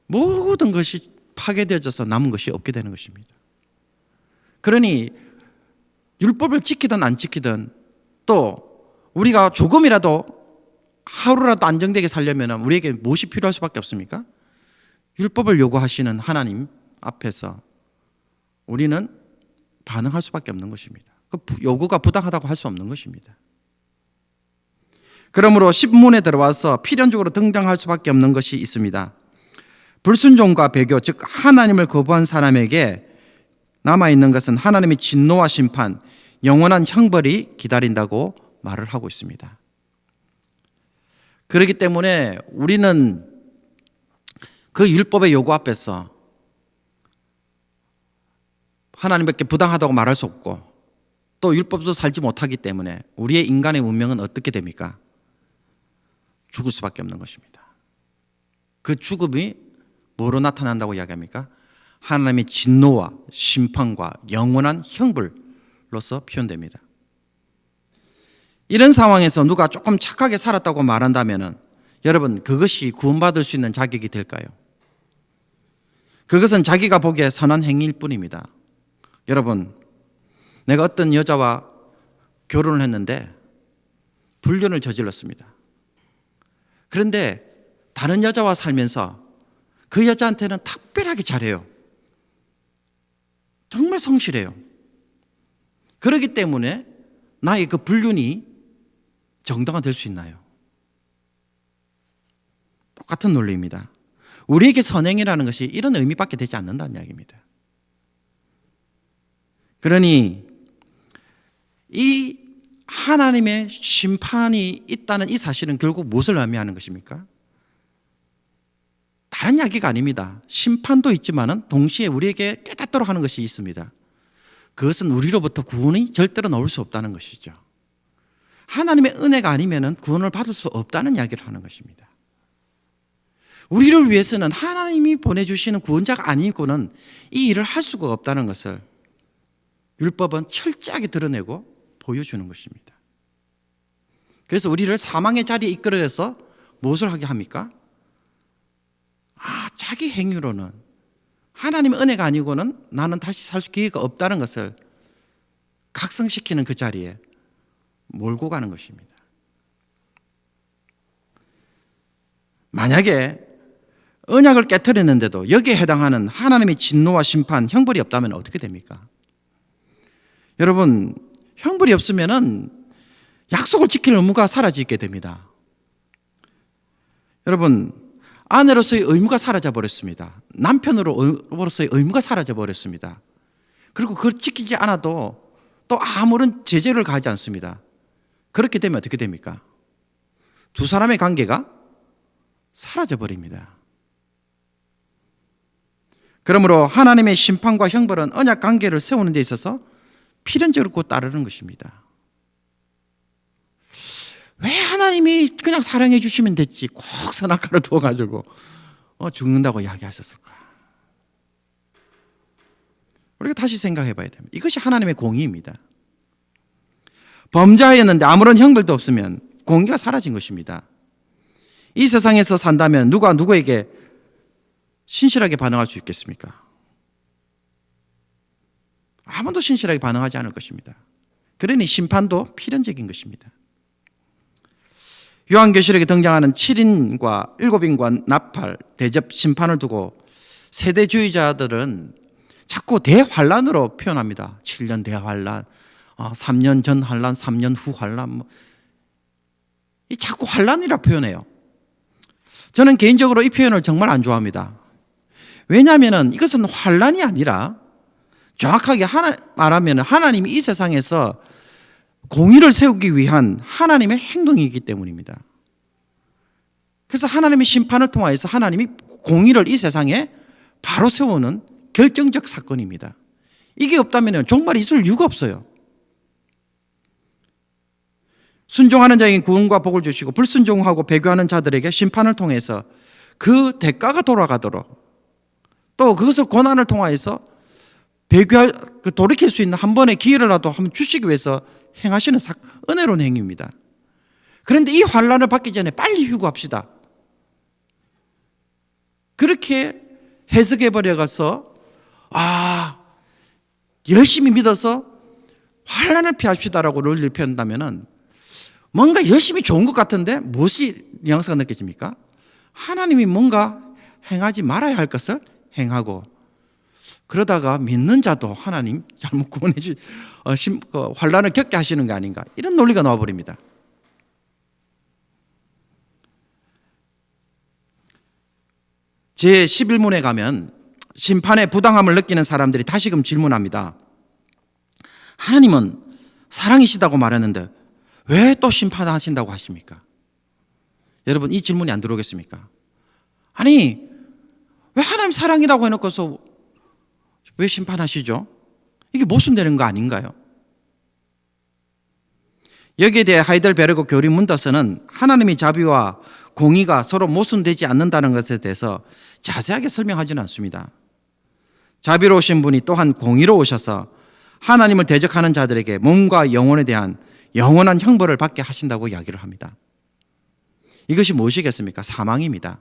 모든 것이 파괴되어져서 남은 것이 없게 되는 것입니다. 그러니 율법을 지키든 안 지키든 또 우리가 조금이라도 하루라도 안정되게 살려면 우리에게 무엇이 필요할 수밖에 없습니까? 율법을 요구하시는 하나님 앞에서 우리는 반응할 수밖에 없는 것입니다. 그 요구가 부당하다고 할 수 없는 것입니다. 그러므로 십문에 들어와서 필연적으로 등장할 수밖에 없는 것이 있습니다. 불순종과 배교, 즉 하나님을 거부한 사람에게 남아있는 것은 하나님의 진노와 심판, 영원한 형벌이 기다린다고 말을 하고 있습니다. 그렇기 때문에 우리는 그 율법의 요구 앞에서 하나님밖에 부당하다고 말할 수 없고 또 율법도 살지 못하기 때문에 우리의 인간의 운명은 어떻게 됩니까? 죽을 수밖에 없는 것입니다. 그 죽음이 뭐로 나타난다고 이야기합니까? 하나님의 진노와 심판과 영원한 형벌로서 표현됩니다. 이런 상황에서 누가 조금 착하게 살았다고 말한다면 여러분, 그것이 구원받을 수 있는 자격이 될까요? 그것은 자기가 보기에 선한 행위일 뿐입니다. 여러분, 내가 어떤 여자와 결혼을 했는데 불륜을 저질렀습니다. 그런데 다른 여자와 살면서 그 여자한테는 특별하게 잘해요. 정말 성실해요. 그렇기 때문에 나의 그 불륜이 정당화될 수 있나요? 똑같은 논리입니다. 우리에게 선행이라는 것이 이런 의미밖에 되지 않는다는 이야기입니다. 그러니 이 하나님의 심판이 있다는 이 사실은 결국 무엇을 의미하는 것입니까? 다른 이야기가 아닙니다. 심판도 있지만 동시에 우리에게 깨닫도록 하는 것이 있습니다. 그것은 우리로부터 구원이 절대로 나올 수 없다는 것이죠. 하나님의 은혜가 아니면 구원을 받을 수 없다는 이야기를 하는 것입니다. 우리를 위해서는 하나님이 보내주시는 구원자가 아니고는 이 일을 할 수가 없다는 것을 율법은 철저하게 드러내고 보여주는 것입니다. 그래서 우리를 사망의 자리에 이끌어내서 무엇을 하게 합니까? 자기 행위로는 하나님의 은혜가 아니고는 나는 다시 살 기회가 없다는 것을 각성시키는 그 자리에 몰고 가는 것입니다. 만약에 언약을 깨트렸는데도 여기에 해당하는 하나님의 진노와 심판, 형벌이 없다면 어떻게 됩니까? 여러분, 형벌이 없으면 약속을 지킬 의무가 사라지게 됩니다. 여러분, 아내로서의 의무가 사라져 버렸습니다. 남편으로서의 의무가 사라져 버렸습니다. 그리고 그걸 지키지 않아도 또 아무런 제재를 가하지 않습니다. 그렇게 되면 어떻게 됩니까? 두 사람의 관계가 사라져 버립니다. 그러므로 하나님의 심판과 형벌은 언약 관계를 세우는 데 있어서 필연적으로 곧 따르는 것입니다. 왜 하나님이 그냥 사랑해 주시면 됐지 꼭 선악과를 두어가지고 죽는다고 이야기하셨을까? 우리가 다시 생각해 봐야 됩니다. 이것이 하나님의 공의입니다. 범죄하였는데 아무런 형벌도 없으면 공의가 사라진 것입니다. 이 세상에서 산다면 누가 누구에게 신실하게 반응할 수 있겠습니까? 아무도 신실하게 반응하지 않을 것입니다. 그러니 심판도 필연적인 것입니다. 요한계시록에 등장하는 7인과 7인과 나팔, 대접, 심판을 두고 세대주의자들은 자꾸 대환란으로 표현합니다. 7년 대환란, 3년 전 환란, 3년 후 환란, 이 자꾸 환란이라 표현해요. 저는 개인적으로 이 표현을 정말 안 좋아합니다. 왜냐하면 이것은 환란이 아니라 정확하게 말하면 하나님이 이 세상에서 공의를 세우기 위한 하나님의 행동이기 때문입니다. 그래서 하나님의 심판을 통하여서 하나님이 공의를 이 세상에 바로 세우는 결정적 사건입니다. 이게 없다면 정말 있을 이유가 없어요. 순종하는 자에게 구원과 복을 주시고 불순종하고 배교하는 자들에게 심판을 통해서 그 대가가 돌아가도록 또 그것을 고난을 통하여서 돌이킬 수 있는 한 번의 기회라도 한번 주시기 위해서 행하시는 은혜로운 행위입니다. 그런데 이 환란을 받기 전에 빨리 휴거합시다. 그렇게 해석해 버려가서 열심히 믿어서 환란을 피합시다라고 논리를 펴는다면은 뭔가 열심히 좋은 것 같은데 무엇이 뉘앙스가 느껴집니까? 하나님이 뭔가 행하지 말아야 할 것을 행하고 그러다가 믿는 자도 하나님 잘못 구원해 환란을 겪게 하시는 거 아닌가 이런 논리가 나와버립니다. 제11문에 가면 심판의 부당함을 느끼는 사람들이 다시금 질문합니다. 하나님은 사랑이시다고 말했는데 왜 또 심판하신다고 하십니까? 여러분 이 질문이 안 들어오겠습니까? 아니 왜 하나님 사랑이라고 해놓고서 왜 심판하시죠? 이게 모순되는 거 아닌가요? 여기에 대해 하이델베르그 교리 문더스는 하나님의 자비와 공의가 서로 모순되지 않는다는 것에 대해서 자세하게 설명하지는 않습니다. 자비로우신 분이 또한 공의로우셔서 하나님을 대적하는 자들에게 몸과 영혼에 대한 영원한 형벌을 받게 하신다고 이야기를 합니다. 이것이 무엇이겠습니까? 사망입니다.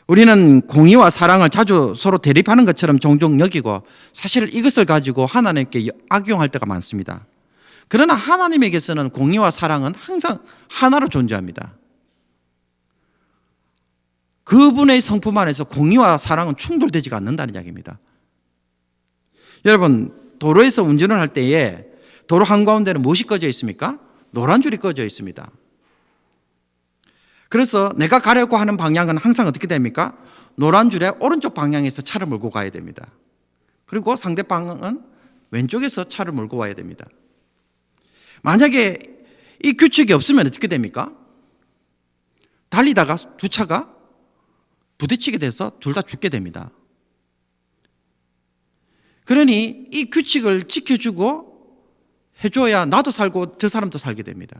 우리는 공의와 사랑을 자주 서로 대립하는 것처럼 종종 여기고 사실 이것을 가지고 하나님께 악용할 때가 많습니다. 그러나 하나님에게서는 공의와 사랑은 항상 하나로 존재합니다. 그분의 성품 안에서 공의와 사랑은 충돌되지가 않는다는 이야기입니다. 여러분 도로에서 운전을 할 때에 도로 한가운데는 무엇이 꺼져 있습니까? 노란 줄이 꺼져 있습니다. 그래서 내가 가려고 하는 방향은 항상 어떻게 됩니까? 노란 줄의 오른쪽 방향에서 차를 몰고 가야 됩니다. 그리고 상대방은 왼쪽에서 차를 몰고 와야 됩니다. 만약에 이 규칙이 없으면 어떻게 됩니까? 달리다가 두 차가 부딪히게 돼서 둘 다 죽게 됩니다. 그러니 이 규칙을 지켜주고 해줘야 나도 살고 저 사람도 살게 됩니다.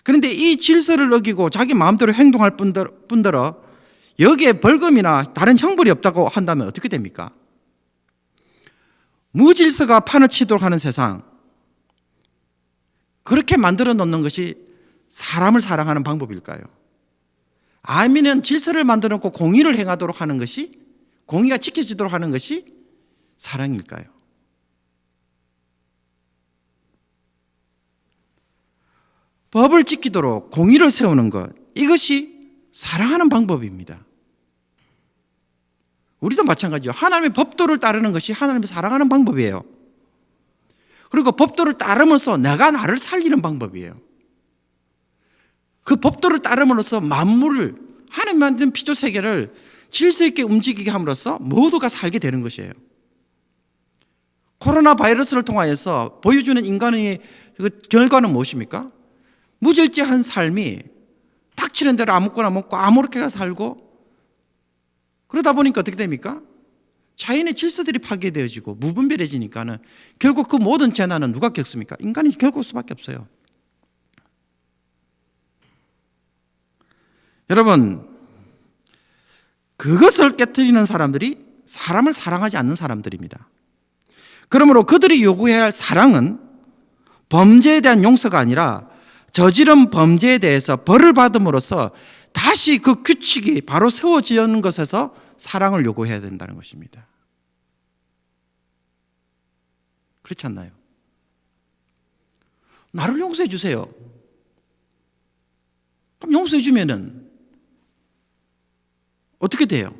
그런데 이 질서를 어기고 자기 마음대로 행동할 뿐더러 여기에 벌금이나 다른 형벌이 없다고 한다면 어떻게 됩니까? 무질서가 판을 치도록 하는 세상, 그렇게 만들어 놓는 것이 사람을 사랑하는 방법일까요? 아니면 질서를 만들어 놓고 공의를 행하도록 하는 것이, 공의가 지켜지도록 하는 것이 사랑일까요? 법을 지키도록 공의를 세우는 것, 이것이 사랑하는 방법입니다. 우리도 마찬가지죠. 하나님의 법도를 따르는 것이 하나님을 사랑하는 방법이에요. 그리고 법도를 따르면서 내가 나를 살리는 방법이에요. 그 법도를 따름으로써 만물을, 하나님 만든 피조 세계를 질서 있게 움직이게 함으로써 모두가 살게 되는 것이에요. 코로나 바이러스를 통하여서 보여주는 인간의 그 결과는 무엇입니까? 무절제한 삶이 닥치는 대로 아무거나 먹고 아무렇게나 살고, 그러다 보니까 어떻게 됩니까? 자연의 질서들이 파괴되어지고 무분별해지니까는 결국 그 모든 재난은 누가 겪습니까? 인간이 겪을 수밖에 없어요. 여러분, 그것을 깨트리는 사람들이 사람을 사랑하지 않는 사람들입니다. 그러므로 그들이 요구해야 할 사랑은 범죄에 대한 용서가 아니라 저지른 범죄에 대해서 벌을 받음으로써 다시 그 규칙이 바로 세워지는 것에서 사랑을 요구해야 된다는 것입니다. 그렇지 않나요? 나를 용서해 주세요. 그럼 용서해 주면은 어떻게 돼요?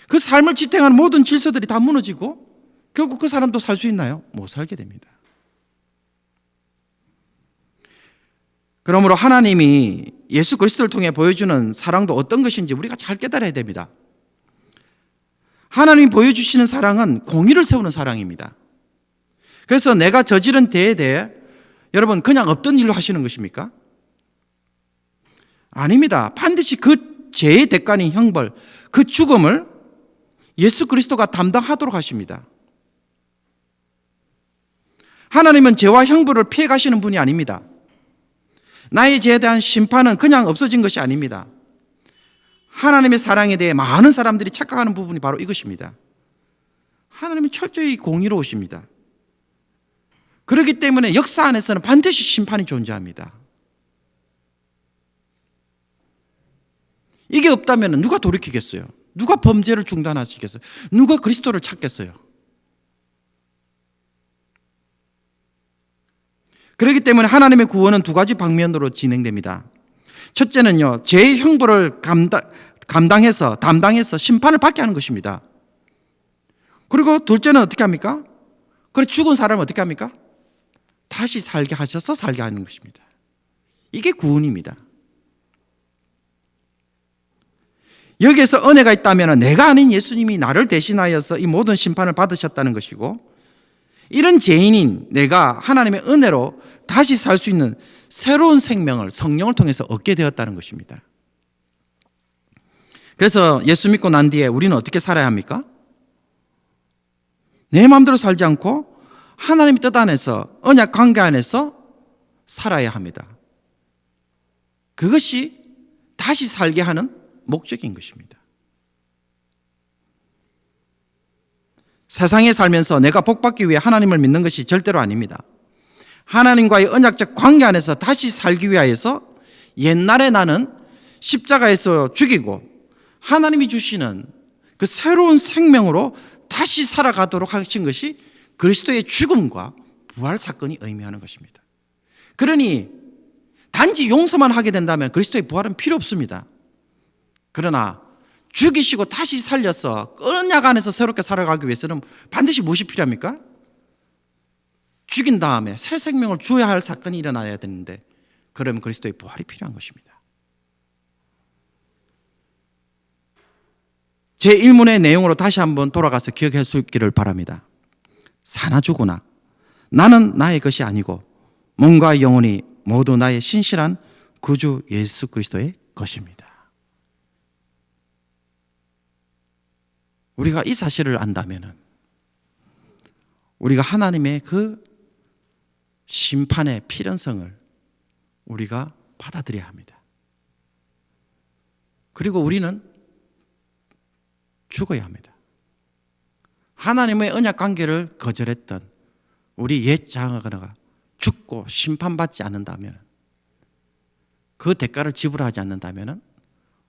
그 삶을 지탱하는 모든 질서들이 다 무너지고 결국 그 사람도 살 수 있나요? 못 살게 됩니다. 그러므로 하나님이 예수 그리스도를 통해 보여주는 사랑도 어떤 것인지 우리가 잘 깨달아야 됩니다. 하나님이 보여주시는 사랑은 공의를 세우는 사랑입니다. 그래서 내가 저지른 죄에 대해 여러분 그냥 없던 일로 하시는 것입니까? 아닙니다. 반드시 그 죄의 대가인 형벌, 그 죽음을 예수 그리스도가 담당하도록 하십니다. 하나님은 죄와 형벌을 피해 가시는 분이 아닙니다. 나의 죄에 대한 심판은 그냥 없어진 것이 아닙니다. 하나님의 사랑에 대해 많은 사람들이 착각하는 부분이 바로 이것입니다. 하나님은 철저히 공의로우십니다. 그렇기 때문에 역사 안에서는 반드시 심판이 존재합니다. 이게 없다면 누가 돌이키겠어요? 누가 범죄를 중단하시겠어요? 누가 그리스도를 찾겠어요? 그렇기 때문에 하나님의 구원은 두 가지 방면으로 진행됩니다. 첫째는요, 죄의 형벌을 담당해서 심판을 받게 하는 것입니다. 그리고 둘째는 어떻게 합니까? 그래 죽은 사람은 어떻게 합니까? 다시 살게 하셔서 살게 하는 것입니다. 이게 구원입니다. 여기에서 은혜가 있다면 내가 아닌 예수님이 나를 대신하여서 이 모든 심판을 받으셨다는 것이고, 이런 죄인인 내가 하나님의 은혜로 다시 살 수 있는 새로운 생명을 성령을 통해서 얻게 되었다는 것입니다. 그래서 예수 믿고 난 뒤에 우리는 어떻게 살아야 합니까? 내 마음대로 살지 않고 하나님의 뜻 안에서, 언약 관계 안에서 살아야 합니다. 그것이 다시 살게 하는 목적인 것입니다. 세상에 살면서 내가 복받기 위해 하나님을 믿는 것이 절대로 아닙니다. 하나님과의 언약적 관계 안에서 다시 살기 위하여서 옛날에 나는 십자가에서 죽이고 하나님이 주시는 그 새로운 생명으로 다시 살아가도록 하신 것이 그리스도의 죽음과 부활 사건이 의미하는 것입니다. 그러니 단지 용서만 하게 된다면 그리스도의 부활은 필요 없습니다. 그러나 죽이시고 다시 살려서 언약 안에서 새롭게 살아가기 위해서는 반드시 무엇이 필요합니까? 죽인 다음에 새 생명을 주어야 할 사건이 일어나야 되는데, 그러면 그리스도의 부활이 필요한 것입니다. 제 1문의 내용으로 다시 한번 돌아가서 기억할 수 있기를 바랍니다. 사나 죽으나 나는 나의 것이 아니고 몸과 영혼이 모두 나의 신실한 구주 예수 그리스도의 것입니다. 우리가 이 사실을 안다면 우리가 하나님의 그 심판의 필연성을 우리가 받아들여야 합니다. 그리고 우리는 죽어야 합니다. 하나님의 언약 관계를 거절했던 우리 옛 자아가 죽고 심판받지 않는다면, 그 대가를 지불하지 않는다면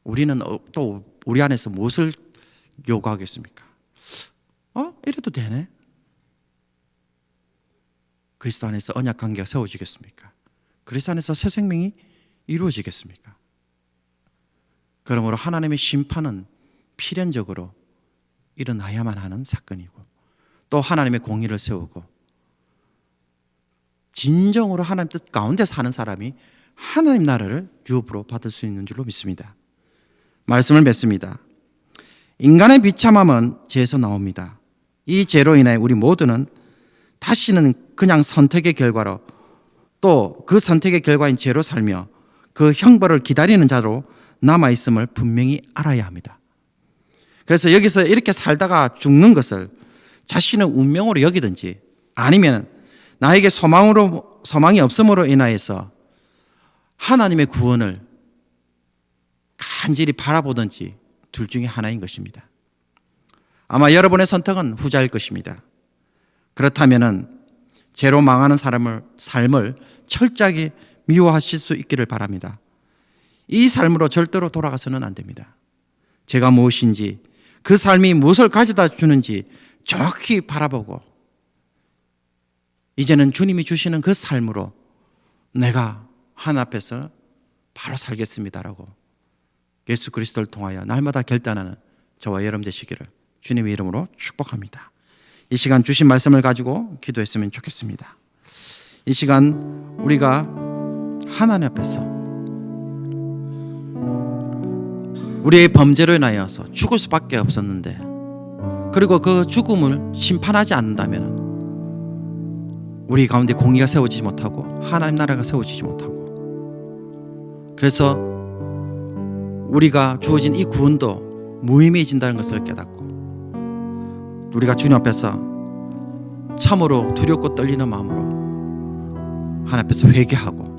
우리는 또 우리 안에서 무엇을 요구하겠습니까? 이래도 되네? 그리스도 안에서 언약 관계가 세워지겠습니까? 그리스도 안에서 새 생명이 이루어지겠습니까? 그러므로 하나님의 심판은 필연적으로 일어나야만 하는 사건이고, 또 하나님의 공의를 세우고 진정으로 하나님 뜻 가운데 사는 사람이 하나님 나라를 유업으로 받을 수 있는 줄로 믿습니다. 말씀을 맺습니다. 인간의 비참함은 죄에서 나옵니다. 이 죄로 인해 우리 모두는 다시는 그냥 선택의 결과로, 또 그 선택의 결과인 죄로 살며 그 형벌을 기다리는 자로 남아있음을 분명히 알아야 합니다. 그래서 여기서 이렇게 살다가 죽는 것을 자신의 운명으로 여기든지 아니면 나에게 소망이 없음으로 인하여서 하나님의 구원을 간절히 바라보든지 둘 중에 하나인 것입니다. 아마 여러분의 선택은 후자일 것입니다. 그렇다면 죄로 망하는 삶을 철저하게 미워하실 수 있기를 바랍니다. 이 삶으로 절대로 돌아가서는 안 됩니다. 죄가 무엇인지, 그 삶이 무엇을 가져다 주는지 정확히 바라보고 이제는 주님이 주시는 그 삶으로 내가 하나님 앞에서 바로 살겠습니다라고 예수 그리스도를 통하여 날마다 결단하는 저와 여러분 되시기를 주님의 이름으로 축복합니다. 이 시간 주신 말씀을 가지고 기도했으면 좋겠습니다. 이 시간 우리가 하나님 앞에서 우리의 범죄로 인하여서 죽을 수밖에 없었는데, 그리고 그 죽음을 심판하지 않는다면 우리 가운데 공의가 세워지지 못하고 하나님 나라가 세워지지 못하고, 그래서 우리가 주어진 이 구원도 무의미해진다는 것을 깨닫고 우리가 주님 앞에서 참으로 두렵고 떨리는 마음으로 하나님 앞에서 회개하고,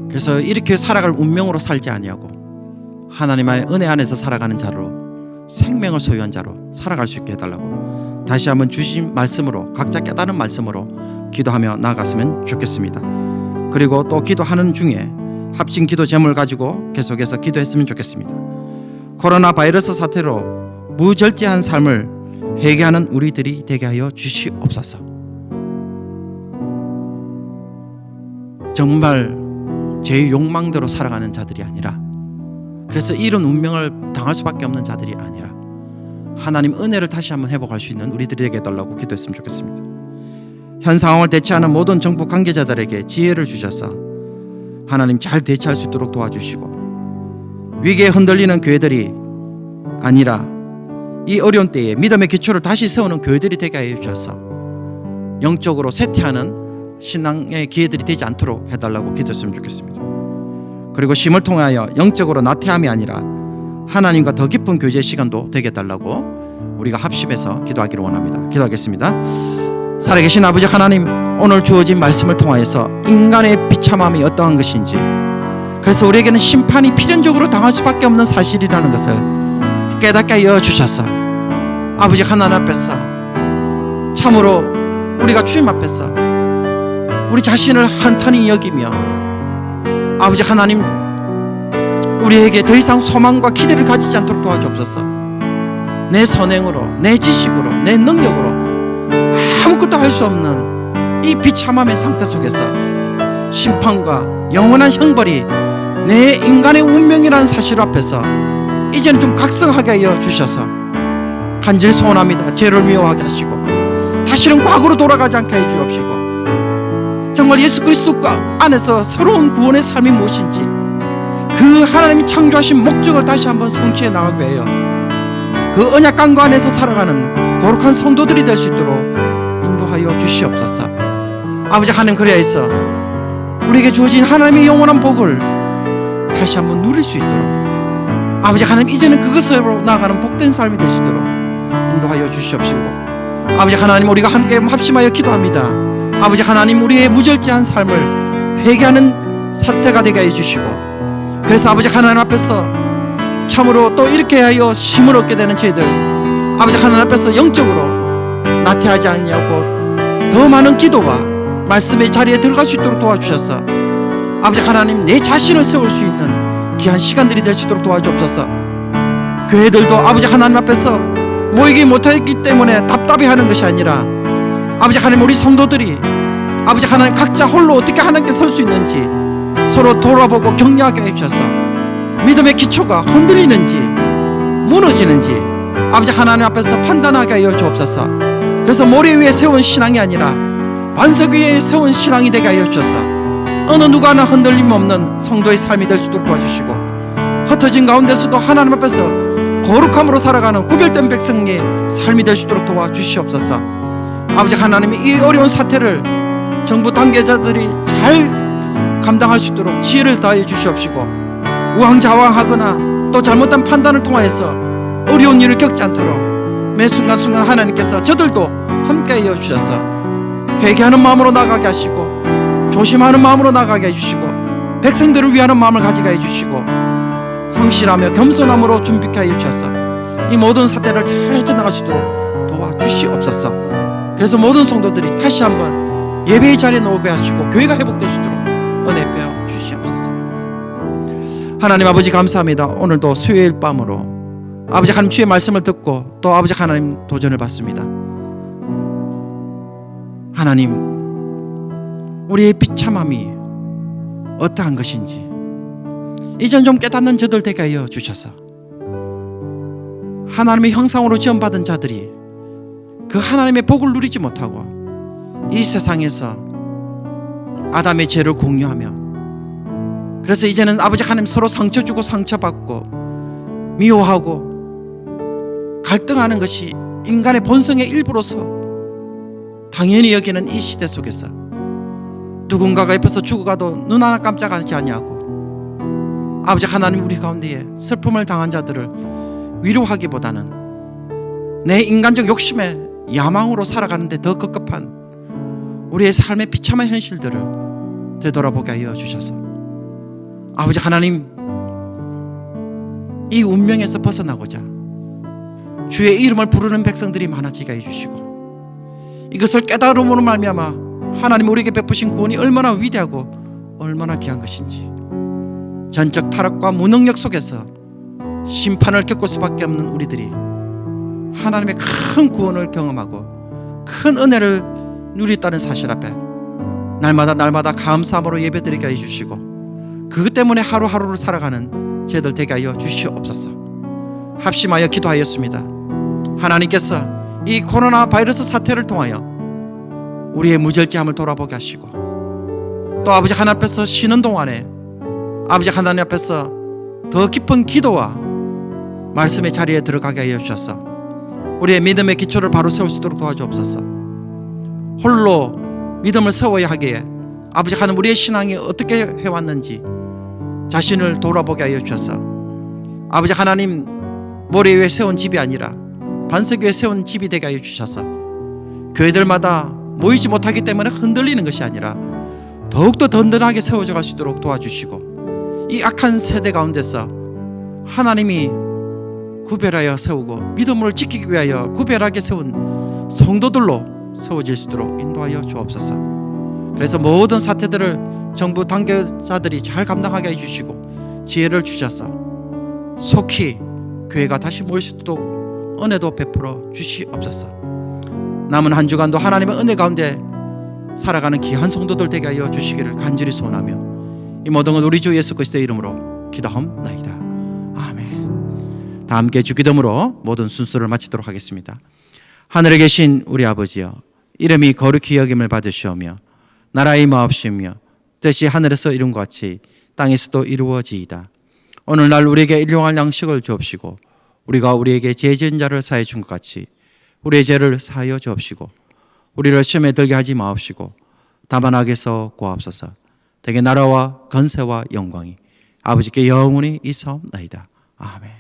그래서 이렇게 살아갈 운명으로 살지 아니하고 하나님의 은혜 안에서 살아가는 자로, 생명을 소유한 자로 살아갈 수 있게 해달라고 다시 한번 주신 말씀으로, 각자 깨달은 말씀으로 기도하며 나아갔으면 좋겠습니다. 그리고 또 기도하는 중에 합심 기도 제목을 가지고 계속해서 기도했으면 좋겠습니다. 코로나 바이러스 사태로 무절제한 삶을 회개하는 우리들이 되게 하여 주시옵소서. 정말 제 욕망대로 살아가는 자들이 아니라, 그래서 이런 운명을 당할 수밖에 없는 자들이 아니라 하나님 은혜를 다시 한번 회복할 수 있는 우리들이 되게 해달라고 기도했으면 좋겠습니다. 현 상황을 대처하는 모든 정부 관계자들에게 지혜를 주셔서 하나님 잘 대처할 수 있도록 도와주시고, 위기에 흔들리는 교회들이 아니라 이 어려운 때에 믿음의 기초를 다시 세우는 교회들이 되게 하여 주셔서 영적으로 쇠퇴하는 신앙의 기회들이 되지 않도록 해달라고 기도했으면 좋겠습니다. 그리고 쉼을 통하여 영적으로 나태함이 아니라 하나님과 더 깊은 교제의 시간도 되게 해달라고 우리가 합심해서 기도하기를 원합니다. 기도하겠습니다. 살아계신 아버지 하나님, 오늘 주어진 말씀을 통하여서 인간의 비참함이 어떠한 것인지, 그래서 우리에게는 심판이 필연적으로 당할 수밖에 없는 사실이라는 것을 깨닫게 하여 주셔서 아버지 하나님 앞에서 참으로 우리가 주님 앞에서 우리 자신을 한탄히 여기며 아버지 하나님, 우리에게 더 이상 소망과 기대를 가지지 않도록 도와주옵소서. 내 선행으로, 내 지식으로, 내 능력으로 아무것도 할 수 없는 이 비참함의 상태 속에서 심판과 영원한 형벌이 내 인간의 운명이라는 사실 앞에서 이제는 좀 각성하게 하여 주셔서 간절히 소원합니다. 죄를 미워하게 하시고 다시는 과거로 돌아가지 않게 해 주옵시고, 정말 예수 그리스도 안에서 새로운 구원의 삶이 무엇인지 그 하나님이 창조하신 목적을 다시 한번 성취해 나가게 해요. 그 언약강구 안에서 살아가는 거룩한 성도들이 될 수 있도록 인도하여 주시옵소서. 아버지 하나님, 그리하여서 우리에게 주어진 하나님의 영원한 복을 다시 한번 누릴 수 있도록 아버지 하나님, 이제는 그것으로 나아가는 복된 삶이 될 수 있도록 인도하여 주시옵시고, 아버지 하나님, 우리가 함께 합심하여 기도합니다. 아버지 하나님, 우리의 무절제한 삶을 회개하는 사태가 되게 해주시고, 그래서 아버지 하나님 앞에서 참으로 또 이렇게 하여 힘을 얻게 되는 저희들, 아버지 하나님 앞에서 영적으로 나태하지 아니하고 더 많은 기도와 말씀의 자리에 들어갈 수 있도록 도와주셔서 아버지 하나님, 내 자신을 세울 수 있는 귀한 시간들이 될 수 있도록 도와주옵소서. 교회들도 아버지 하나님 앞에서 모이기 못했기 때문에 답답해하는 것이 아니라 아버지 하나님, 우리 성도들이 아버지 하나님 각자 홀로 어떻게 하나님께 설 수 있는지 서로 돌아보고 격려하게 해주셔서 믿음의 기초가 흔들리는지 무너지는지 아버지 하나님 앞에서 판단하게 하여 주옵소서. 그래서 모래 위에 세운 신앙이 아니라 반석 위에 세운 신앙이 되게 하여 주셔서 어느 누구나 흔들림 없는 성도의 삶이 될 수 있도록 도와주시고, 흩어진 가운데서도 하나님 앞에서 거룩함으로 살아가는 구별된 백성의 삶이 될 수 있도록 도와주시옵소서. 아버지 하나님이 이 어려운 사태를 정부 관계자들이 잘 감당할 수 있도록 지혜를 다해 주시옵시고, 우왕좌왕하거나 또 잘못된 판단을 통하여서 어려운 일을 겪지 않도록 매 순간순간 하나님께서 저들도 함께하여 주셔서 회개하는 마음으로 나가게 하시고 조심하는 마음으로 나가게 해주시고 백성들을 위하는 마음을 가지게 해주시고 성실하며 겸손함으로 준비케 하여 주셔서 이 모든 사태를 잘 헤쳐나갈 수 있도록 도와주시옵소서. 그래서 모든 성도들이 다시 한번 예배의 자리에 나오게 하시고 교회가 회복될 수 있도록 은혜 베어 주시옵소서. 하나님 아버지 감사합니다. 오늘도 수요일 밤으로 아버지 하나님 주의 말씀을 듣고 또 아버지 하나님 도전을 받습니다. 하나님, 우리의 비참함이 어떠한 것인지 이젠 좀 깨닫는 저들 되게 하여 주셔서 하나님의 형상으로 지음받은 자들이 그 하나님의 복을 누리지 못하고 이 세상에서 아담의 죄를 공유하며 그래서 이제는 아버지 하나님 서로 상처 주고 상처받고 미워하고 갈등하는 것이 인간의 본성의 일부로서 당연히 여기는 이 시대 속에서 누군가가 옆에서 죽어가도 눈 하나 깜짝하지 아니하고 아버지 하나님 우리 가운데에 슬픔을 당한 자들을 위로하기보다는 내 인간적 욕심에 야망으로 살아가는데 더 급급한 우리의 삶의 비참한 현실들을 되돌아보게 하여 주셔서 아버지 하나님 이 운명에서 벗어나고자 주의 이름을 부르는 백성들이 많아지게 해주시고 이것을 깨달음으로 말미암아 하나님 우리에게 베푸신 구원이 얼마나 위대하고 얼마나 귀한 것인지 전적 타락과 무능력 속에서 심판을 겪을 수밖에 없는 우리들이 하나님의 큰 구원을 경험하고 큰 은혜를 누렸다는 사실 앞에 날마다 감사함으로 예배드리게 해주시고 그것 때문에 하루하루를 살아가는 저희들 되게 하여 주시옵소서. 합심하여 기도하였습니다. 하나님께서 이 코로나 바이러스 사태를 통하여 우리의 무절제함을 돌아보게 하시고 또 아버지 하나님 앞에서 쉬는 동안에 아버지 하나님 앞에서 더 깊은 기도와 말씀의 자리에 들어가게 하여 주셔서 우리의 믿음의 기초를 바로 세울 수 있도록 도와주옵소서. 홀로 믿음을 세워야 하기에 아버지 하나님 우리의 신앙이 어떻게 해왔는지 자신을 돌아보게 하여 주셔서 아버지 하나님 모래 위에 세운 집이 아니라 반석 위에 세운 집이 되게 하여 주셔서 교회들마다 모이지 못하기 때문에 흔들리는 것이 아니라 더욱더 든든하게 세워져 갈 수 있도록 도와주시고 이 악한 세대 가운데서 하나님이 구별하여 세우고 믿음을 지키기 위하여 구별하게 세운 성도들로 세워질 수 있도록 인도하여 주옵소서. 그래서 모든 사태들을 정부 당국자들이 잘 감당하게 해주시고 지혜를 주셔서 속히 교회가 다시 모일 수 있도록 은혜도 베풀어 주시옵소서. 남은 한 주간도 하나님의 은혜 가운데 살아가는 귀한 성도들 되게 하여 주시기를 간절히 소원하며 이 모든 건 우리 주 예수 그리스도의 이름으로 기도하옵나이다. 아멘. 다 함께 주기도문으로 모든 순서를 마치도록 하겠습니다. 하늘에 계신 우리 아버지여, 이름이 거룩히 여김을 받으시오며 나라의 마옵시며 뜻이 하늘에서 이룬 것 같이 땅에서도 이루어지이다. 오늘날 우리에게 일용할 양식을 주옵시고 우리가 우리에게 죄 지은 자를 사해 준 것 같이 우리의 죄를 사하여 주옵시고 우리를 시험에 들게 하지 마옵시고 다만 악에서 구하옵소서. 대개 나라와 건세와 영광이 아버지께 영원히 있사옵나이다. 아멘.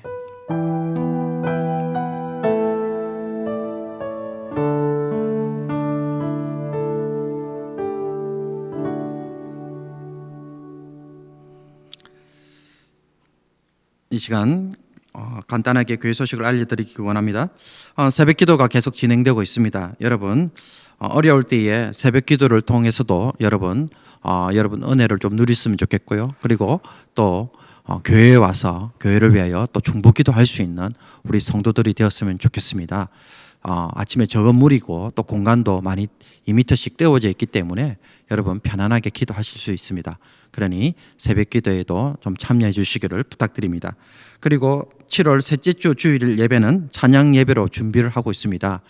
이 시간 간단하게 교회 소식을 알려드리기 원합니다. 새벽 기도가 계속 진행되고 있습니다. 여러분 어려울 때에 새벽 기도를 통해서도 여러분 은혜를 좀 누렸으면 좋겠고요. 그리고 또 교회에 와서 교회를 위하여 또 중보 기도할 수 있는 우리 성도들이 되었으면 좋겠습니다. 아침에 적은 물이고 또 공간도 많이 2m씩 떼어져 있기 때문에 여러분 편안하게 기도하실 수 있습니다. 그러니 새벽 기도에도 좀 참여해 주시기를 부탁드립니다. 그리고 7월 셋째 주 주일 예배는 찬양 예배로 준비를 하고 있습니다.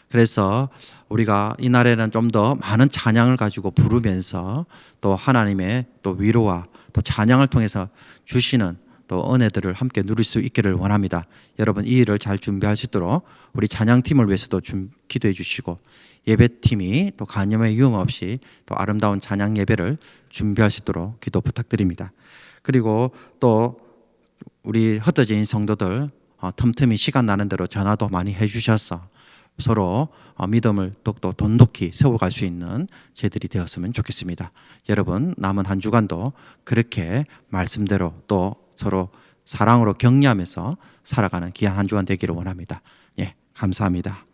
그래서 우리가 이날에는 좀 더 많은 찬양을 가지고 부르면서 또 하나님의 또 위로와 또 찬양을 통해서 주시는 또 은혜들을 함께 누릴 수 있기를 원합니다. 여러분 이 일을 잘 준비할 수 있도록 우리 찬양팀을 위해서도 기도해 주시고 예배팀이 또 간염의 위험 없이 또 아름다운 찬양 예배를 준비할 수 있도록 기도 부탁드립니다. 그리고 또 우리 흩어진 성도들 틈틈이 시간 나는 대로 전화도 많이 해주셔서 서로 믿음을 더욱더 돈독히 세워갈 수 있는 저희들이 되었으면 좋겠습니다. 여러분 남은 한 주간도 그렇게 말씀대로 또 서로 사랑으로 격려하면서 살아가는 귀한 한 주간 되기를 원합니다. 예, 감사합니다.